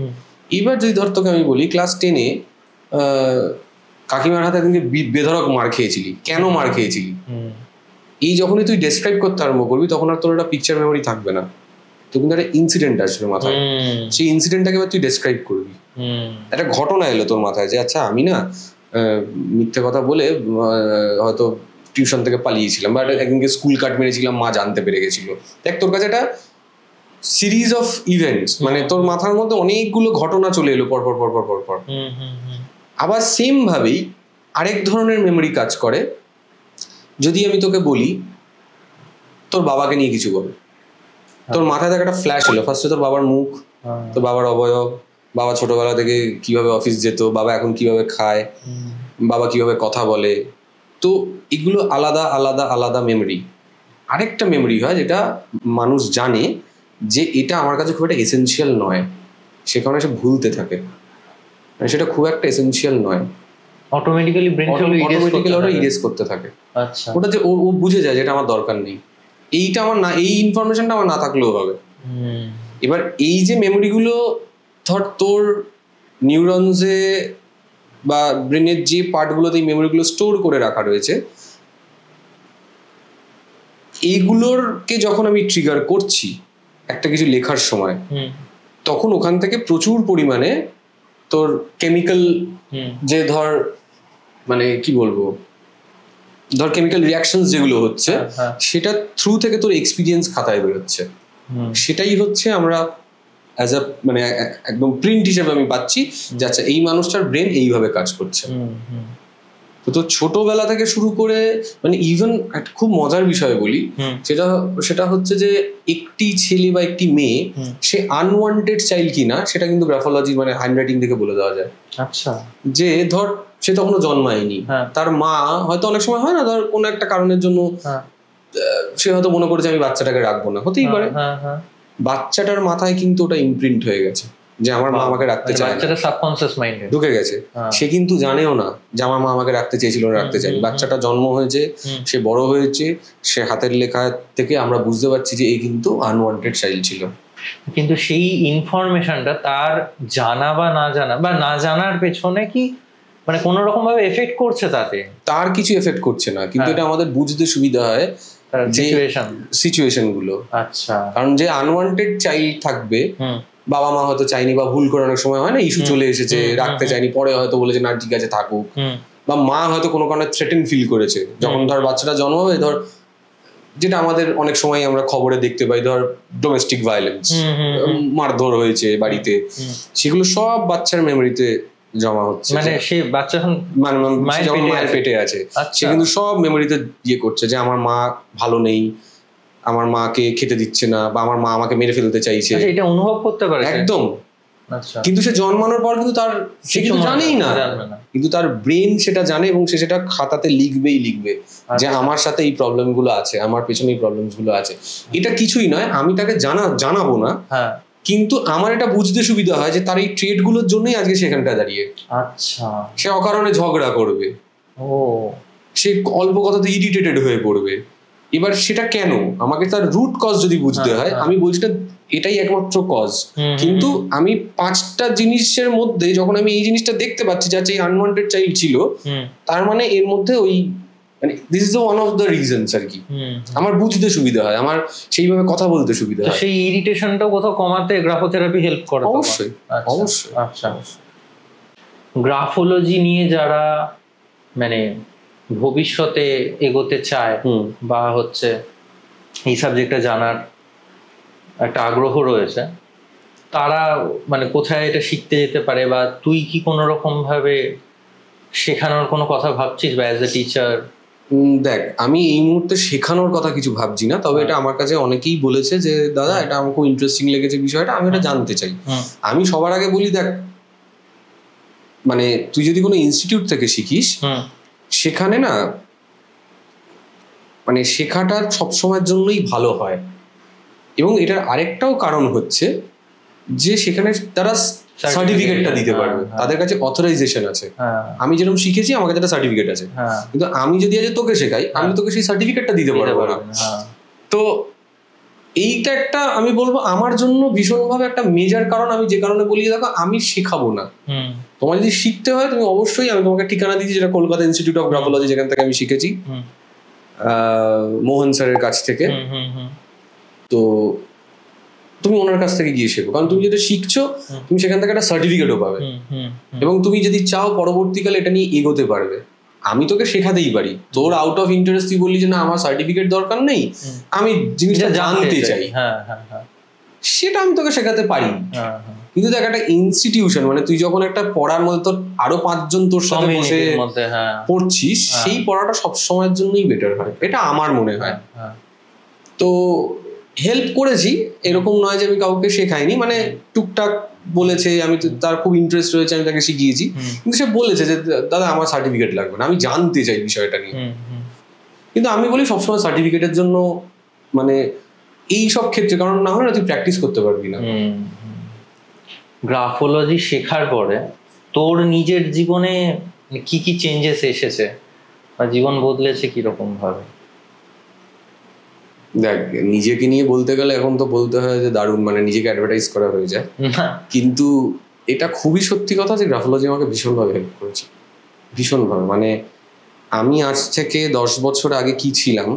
এইবার যদি ধর তোকে আমি বলি ক্লাস 10-এ কাকিমার হাতে একদিনকে বেধড়ক মার খেয়েছিলি, কেন মার খেয়েছিলি, এই যখনই তুই ডেসক্রাইব করতে আরম্ভ করবি তখন আর তোর একটা পিকচার মেমোরি থাকবে না, তো কিন্তু একটা ইনসিডেন্ট আসবে মাথায়। সেই ইনসিডেন্টটাকে এবার তুই ডেসক্রাইব করবি। একটা ঘটনা এলো তোর মাথায় যে আচ্ছা আমি না মিথ্যে কথা বলে হয়তো টিউশন থেকে পালিয়েছিলাম, বা একদিনকে স্কুল কাট মেরেছিলাম, মা জানতে পেরে গেছিল। দেখ তোর কাছে একটা সিরিজ অফ ইভেন্টস, মানে তোর মাথার মধ্যে অনেকগুলো ঘটনা চলে এলো পর পর পর পর পর পর। আবার সেম ভাবেই আরেক ধরনের মেমোরি কাজ করে। যদি আমি তোকে বলি তোর বাবাকে নিয়ে কিছু বল, তোর মাথায় দেখ একটা ফ্ল্যাশ এলো, ফার্স্টে তোর বাবার মুখ, তোর বাবার অবয়ব, বাবা ছোটবেলা থেকে কিভাবে অফিস যেত, বাবা এখন কিভাবে খায়, বাবা কিভাবে কথা বলে। তো এগুলো আলাদা আলাদা আলাদা মেমোরি। আরেকটা মেমোরি হয় যেটা মানুষ জানে যে এটা আমার কাছে খুব একটা এসেনশিয়াল নয়, সে কারণে সে ভুলতে থাকে, মানে সেটা খুব একটা এসেনশিয়াল নয়, অটোমেটিক্যালি ব্রেন ওটা ইরেজ করতে থাকে। আচ্ছা, ওটা যে ও বুঝে যায় যেটা আমার দরকার নেই, এইটা আমার না, এই ইনফরমেশনটা আমার না থাকলেও হবে। এবার এই যে মেমোরিগুলো ধর তোর নিউরনসে বা ব্রেনের যে পার্টগুলোতে এই মেমোরিগুলো স্টোর করে রাখা রয়েছে, এইগুলোরকে যখন আমি ট্রিগার করছি একটা কিছু লেখার সময়, তখন ওখান থেকে প্রচুর পরিমাণে তোর কেমিক্যাল, যে ধর মানে কি বলবো, ধর কেমিক্যাল রিয়াকশনস যেগুলো হচ্ছে, সেটা থ্রু থেকে তোর এক্সপিরিয়েন্স খাতায় বেরোচ্ছে। সেটাই হচ্ছে আমরা অ্যাজ আ মানে একদম প্রিন্ট হিসেবে আমি পাচ্ছি যে আচ্ছা এই মানুষটার ব্রেন এইভাবে কাজ করছে। তো ছোটবেলা থেকে শুরু করে মানে ইভেন একটা খুব মজার বিষয় বলি, সেটা হচ্ছে যে একটি ছেলে বা একটি মেয়ে সে আনওয়ান্টেড চাইল্ড কিনা সেটা কিন্তু গ্রাফোলজি মানে হ্যান্ডরাইটিং থেকে বলে দেওয়া যায়। আচ্ছা, যে ধর সে তখনও জন্মায়নি, তার মা হয়তো অনেক সময় হয় না, ধর কোনো একটা কারণের জন্য সে হয়তো মনে করেছে আমি বাচ্চাটাকে রাখবো না, হতেই পারে, বাচ্চাটার মাথায় কিন্তু ওটা ইমপ্রিন্ট হয়ে গেছে। যে আমার মা আমাকে রাখতে চায় না, বাচ্চাটা সাবকনসিয়াস মাইন্ডে ঢুকে গেছে। সে কিন্তু জানেও না যে আমার মা আমাকে রাখতে চেয়েছিল রাখতে চায়নি। বাচ্চাটা জন্ম হয়েছে, সে বড় হয়েছে, সে হাতের লেখা থেকে আমরা বুঝতে পারছি যে এই কিন্তু আনওয়ান্টেড চাইল্ড ছিল। কিন্তু সেই ইনফরমেশনটা তার জানা বা না জানা বা না জানার পেছনে কি মানে কোনো রকম ভাবে এফেক্ট করছে তাতে? তার কিছু এফেক্ট করছে না, কিন্তু এটা আমাদের বুঝতে সুবিধা হয় যে সিচুয়েশন গুলো। আচ্ছা, কারণ যে আনওয়ান্টেড চাইল্ড থাকবে, বাবা মা হয়তো চাইনি বা ভুল করে অনেক সময় হয় না, ইস্যু চলে এসেছে, রাখতে চাইনি, পরে হয়তো বলেছে না ঠিক আছে থাকুক, বা মা হয়তো কোনো কারণে থ্রেটেন ফিল করেছে যখন ধর বাচ্চাটা জন্ম হবে, ধর যেটা আমাদের অনেক সময় আমরা খবরে দেখতে পাই, ধর ডোমেস্টিক ভায়োলেন্স, মারধর হয়েছে বাড়িতে, সেগুলো সব বাচ্চার মেমোরিতে জমা হচ্ছে। মানে সে বাচ্চা মায়ের পেটে আছে, সে কিন্তু সব মেমোরিতে ইয়ে করছে যে আমার মা ভালো নেই, আমার মাকে খেতে দিচ্ছে না, বা আমার মা আমাকে মেরে ফেলতে চাইছে, এটা অনুভব করতে পারে একদম। কিন্তু সে জন্মানোর পর কিন্তু তার সে কিন্তু জানেই না, কিন্তু তার ব্রেন সেটা জানে এবং সে সেটা খাতাতে লিখবে যে আমার সাথে এই প্রবলেম গুলো আছে, আমার পেছনে এই প্রবলেম গুলো আছে। এটা কিছুই নয়, আমি তাকে জানাবো না, কিন্তু আমার এটা বুঝতে সুবিধা হয় যে তার এই ট্রেড গুলোর জন্যই আজকে সেখানটা দাঁড়িয়ে। আচ্ছা, সে অকারণে ঝগড়া করবে, সে অল্প কথাতে ইরিটেটেড হয়ে পড়বে। এবার সেটা কেন, আমাকে তার রুট কজ যদি বুঝতে হয়, আমি বলছি না এটাই একমাত্র কজ, কিন্তু আমি 5টা জিনিসের মধ্যে যখন আমি এই জিনিসটা দেখতে পাচ্ছি যে এই আনওয়ান্টেড চাইল্ড ছিল, তার মানে এর মধ্যে ওই মানে this is one of the reasons আর কি। আমার বুঝতে সুবিধা হয়, আমার সেইভাবে কথা বলতে সুবিধা হয়। সেই ইরিটেশনটাও কোথাও কমাতে গ্রাফোথেরাপি হেল্প করে? অবশ্যই অবশ্যই। আচ্ছা, গ্রাফোলজি নিয়ে যারা মানে ভবিষ্যতে এগোতে চায় বা হচ্ছে এই সাবজেক্টটা জানার একটা আগ্রহ রয়েছে, তারা মানে কোথায় এটা শিখতে যেতে পারে, বা তুই কি কোনো রকম ভাবে শেখানোর কোনো কথা ভাবছিস বা অ্যাজ এ টিচার? দেখ, আমি এই মুহূর্তে শেখানোর কথা কিছু ভাবছি না, তবে এটা আমার কাছে অনেকেই বলেছে যে দাদা এটা আমার খুব ইন্টারেস্টিং লেগেছে বিষয়টা, আমি এটা জানতে চাই। আমি সবার আগে বলি, দেখ মানে তুই যদি কোনো ইনস্টিটিউট থেকে শিখিস, সেখানে না মানে শেখাটা সবসময়ের জন্যই ভালো হয়। এবং এটার আরেকটাও কারণ হচ্ছে যে সেখানে তারা সার্টিফিকেটটা দিতে পারবে, তাদের কাছে অথরাইজেশন আছে। আমি যেরকম শিখেছি আমার কাছে একটা সার্টিফিকেট আছে, কিন্তু আমি যদি আজ তোকে শেখাই, আমি তোকে সেই সার্টিফিকেটটা দিতে পারবো না। তো এইটা একটা আমি বলবো আমার জন্য ভীষণভাবে একটা মেজর কারণ। আমি যে কারণে বলি, দেখো আমি শেখাবো না, তোমার যদি শিখতে হয় তুমি অবশ্যই, আমি তোমাকে ঠিকানা দিচ্ছি যেটা কলকাতা ইনস্টিটিউট অফ গ্রাফোলজি, যেখান থেকে আমি শিখেছি মোহন স্যারের কাছ থেকে। তো তুমি ওনার কাছ থেকে গিয়ে শেখো, কারণ তুমি যেটা শিখছো তুমি সেখান থেকে একটা সার্টিফিকেটও পাবে, এবং তুমি যদি চাও পরবর্তীকালে এটা নিয়ে এগোতে পারবে। আমি তোকে শেখাতেই পারি, তোর আউট অফ ইন্টারেস্ট তুই বললি যে না আমার সার্টিফিকেট দরকার নেই, আমি জিনিসটা জানতে চাই, সেটা আমি তোকে শেখাতে পারি। কিন্তু দেখ একটা ইনস্টিটিউশন মানে তুই যখন একটা পড়ার মধ্যে তোর আরো 5 জন তোর সাথে বসে পড়ছিস, সেই পড়াটা সব সময়ের জন্যই বেটার হয়, এটা আমার মনে হয়। তো হেল্প করেছি, এরকম নয় যে আমি কাউকে শেখাইনি, মানে টুকটাক বলেছে, আমি তার খুব ইন্টারেস্ট রয়েছে, আমি তাকে শিখিয়েছি, কিন্তু সে বলেছে যে দাদা আমার সার্টিফিকেট লাগবে না, আমি জানতে চাই বিষয়টা নিয়ে। কিন্তু আমি বলি সবসময় সার্টিফিকেটের জন্য মানে এই সব ক্ষেত্রে, কারণ না হলে তুই প্র্যাকটিস করতে পারবি না। গ্রাফোলজি শেখার পরে তোর নিজের জীবনে কি কি চেঞ্জেস এসেছে বা জীবন বদলেছে কিরকম ভাবে? দেখ, নিজেকে নিয়ে বলতে গেলে এখন তো বলতে হয় যে দারুণ, মানে নিজেকে অ্যাডভার্টাইজ করা হয়ে যায়, কিন্তু এটা খুবই সত্যি কথা যে গ্রাফোলজি আমাকে ভীষণভাবে হেল্প করেছে, ভীষণভাবে। মানে আমি আজ থেকে 10 বছর আগে কি ছিলাম,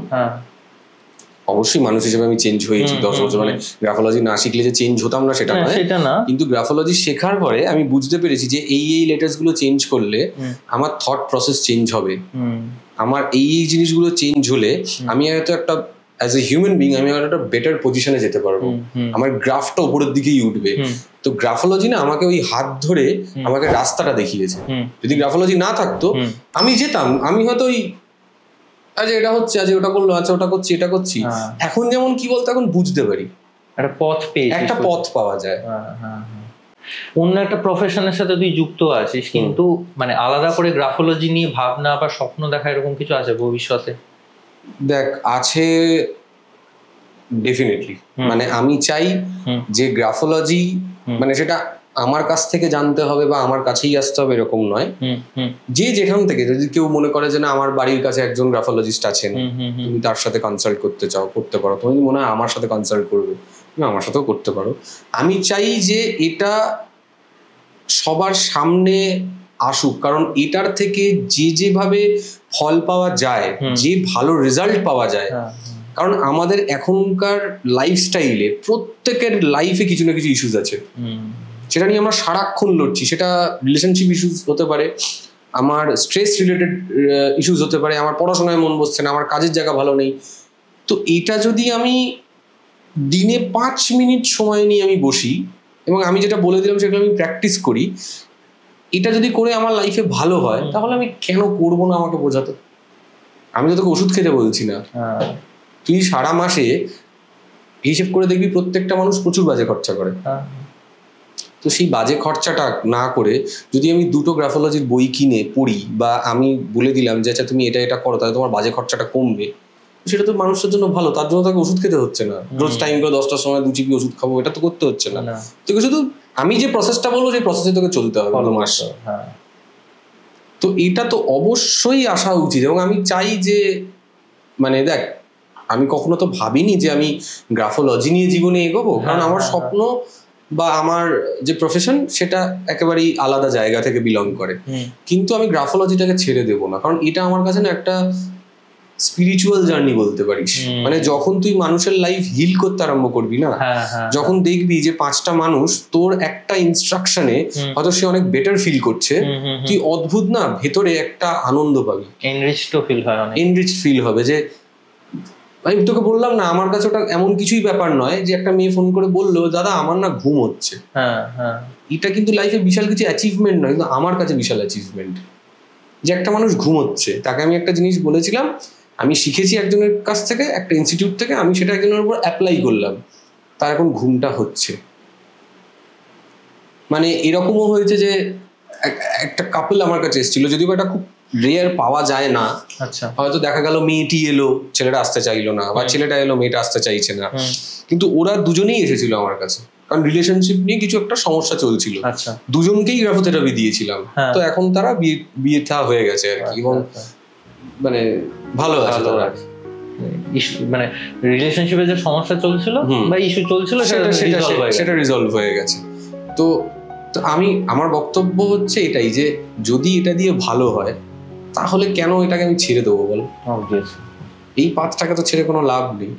অবশ্যই মানুষ হিসেবে আমি চেঞ্জ হয়েছি 10 বছর, মানে গ্রাফোলজি না শিখলে যে চেঞ্জ হতাম না সেটা নয়, কিন্তু গ্রাফোলজি শেখার পরে আমি বুঝতে পেরেছি যে এই লেটার্স গুলো চেঞ্জ করলে আমার থট প্রসেস চেঞ্জ হবে, আমার এই জিনিসগুলো চেঞ্জ হলে আমি হয়তো একটা অ্যাজ এ হিউম্যান বিং আমি একটা বেটার পজিশনে যেতে পারবো, আমার গ্রাফটা উপরের দিকেই উঠবে। তো গ্রাফোলজি না আমাকে ওই হাত ধরে আমাকে রাস্তাটা দেখিয়েছে। যদি গ্রাফোলজি না থাকতো আমি যেতাম, আমি হয়তো ওই আজ এটা হচ্ছে, আজ ওটা করলো, আচ্ছা ওটা করছি, এটা করছি। এখন যেমন কি বলতো, এখন বুঝতে পারি, একটা পথ পাওয়া যায়। অন্য একটা প্রফেশনের সাথে তুই যুক্ত আছিস, কিন্তু মানে আলাদা করে গ্রাফোলজি নিয়ে ভাবনা বা স্বপ্ন দেখা এরকম কিছু আছে ভবিষ্যতে? দেখ, আছে ডেফিনেটলি। মানে আমি চাই যে গ্রাফোলজি মানে সেটা আমার কাছ থেকে জানতে হবে বা আমার কাছেই আসতে হবে এরকম নয়। যে যেখান থেকে, যদি কেউ মনে করে যে না আমার বাড়ির কাছে একজন গ্রাফোলজিস্ট আছেন, তুমি তার সাথে কনসাল্ট করতে চাও, করতে পারো। তুমি মনে হয় আমার সাথে কনসাল্ট করবে, তুমি আমার সাথেও করতে পারো। আমি চাই যে এটা সবার সামনে আসুক, কারণ এটার থেকে যেভাবে ফল পাওয়া যায়, যে ভালো রেজাল্ট পাওয়া যায়, কারণ আমাদের এখনকার লাইফস্টাইলে প্রত্যেকের লাইফে কিছু না কিছু ইস্যুস আছে, সেটা নিয়ে আমরা সারাক্ষণ লড়ছি। সেটা রিলেশনশিপ ইস্যুস হতে পারে, আমার স্ট্রেস রিলেটেড ইস্যুস হতে পারে, আমার পড়াশোনায় মন বসছে না, আমার কাজের জায়গা ভালো নেই। তো এটা যদি আমি দিনে 5 মিনিট সময় নিয়ে আমি বসি এবং আমি যেটা বলে দিলাম সেগুলো আমি প্র্যাকটিস করি, এটা যদি করে আমার লাইফে ভালো হয়, তাহলে আমি কেন করবো না? আমাকে বোঝাতে, আমি তো তোকে ওষুধ খেতে বলছি না। তুই সারা মাসে হিসেব করে দেখবি প্রত্যেকটা মানুষ প্রচুর বাজে খরচা করে। তো সেই বাজে খরচাটা না করে যদি আমি 2টো গ্রাফোলজির বই কিনে পড়ি, বা আমি বলে দিলাম যে আচ্ছা তুমি এটা এটা করো, তাহলে তোমার বাজে খরচাটা কমবে, সেটা তো মানুষের জন্য ভালো। তার জন্য তাকে ওষুধ খেতে হচ্ছে না, রোজ টাইম করে 10টার সময় 2 চিপি ওষুধ খাবো, এটা তো করতে হচ্ছে না। তোকে শুধু আমি যে প্রসেসটা বলবো সেই প্রসেসে তোকে চলতে হবে 2 মাস। তো এটা তো অবশ্যই আসা উচিত। এবং আমি চাই যে, মানে দেখ, আমি কখনো তো ভাবিনি যে আমি গ্রাফোলজি নিয়ে জীবনে এগোবো, কারণ আমার স্বপ্ন বা আমার যে প্রফেশন সেটা একেবারেই আলাদা জায়গা থেকে বিলং করে। কিন্তু আমি গ্রাফোলজিটাকে ছেড়ে দেবো না, কারণ এটা আমার কাছে না একটা স্পিরিচুয়াল জার্নি বলতে পারিস। মানে যখন তুই মানুষের লাইফ হিল করতে আরম্ভ করবি না, যখন দেখবি যে 5টা মানুষ তোর একটা ইনস্ট্রাকশনে হয়তো সে অনেক বেটার ফিল করছে, তুই অদ্ভুত না ভেতরে একটা আনন্দ পাবি, এনরিচড ফিল হবে। যে আমি তোকে বললাম না, আমার কাছে ওটা এমন কিছুই ব্যাপার নয় যে একটা মেয়ে ফোন করে বললো দাদা আমার না ঘুম হচ্ছে। এটা কিন্তু লাইফে বিশাল কিছু অ্যাচিভমেন্ট নয়, কিন্তু আমার কাছে বিশাল অ্যাচিভমেন্ট যে একটা মানুষ ঘুমোচ্ছে। তাকে আমি একটা জিনিস বলেছিলাম, আমি শিখেছি একজনের কাছ থেকে, একটা ইনস্টিটিউট থেকে, আমি সেটা একজনের উপর অ্যাপ্লাই করলাম, তার এখন ঘুমটা হচ্ছে। মানে এরকমও হয়েছে যে একটা কাপল আমার কাছে এসেছিল, যদিও এটা খুব রেয়ার, পাওয়া যায় না। হয়তো দেখা গেল মেয়েটি এলো, ছেলেটা আসতে চাইলো না, বা ছেলেটা এলো, মেয়েটা আসতে চাইছে না, কিন্তু ওরা দুজনেই এসেছিল আমার কাছে, কারণ রিলেশনশিপ নিয়ে কিছু একটা সমস্যা চলছিল। দুজনকেই গ্রাফোথেরাপি দিয়েছিলাম। তো এখন তারা বিয়ে থা হয়ে গেছে আর কি, এবং মানে ভালো আছে তারা। মানে রিলেশনশিপে যে সমস্যা চলছিল বা ইস্যু চলছিল সেটা রিজলভ হয়ে গেছে। তো আমি, আমার বক্তব্য হচ্ছে এটাই যে যদি এটা দিয়ে ভালো হয় তাহলে কেন এটাকে আমি ছেড়ে দেবো বল? এই পাথটাকে তো ছেড়ে কোনো লাভ নেই।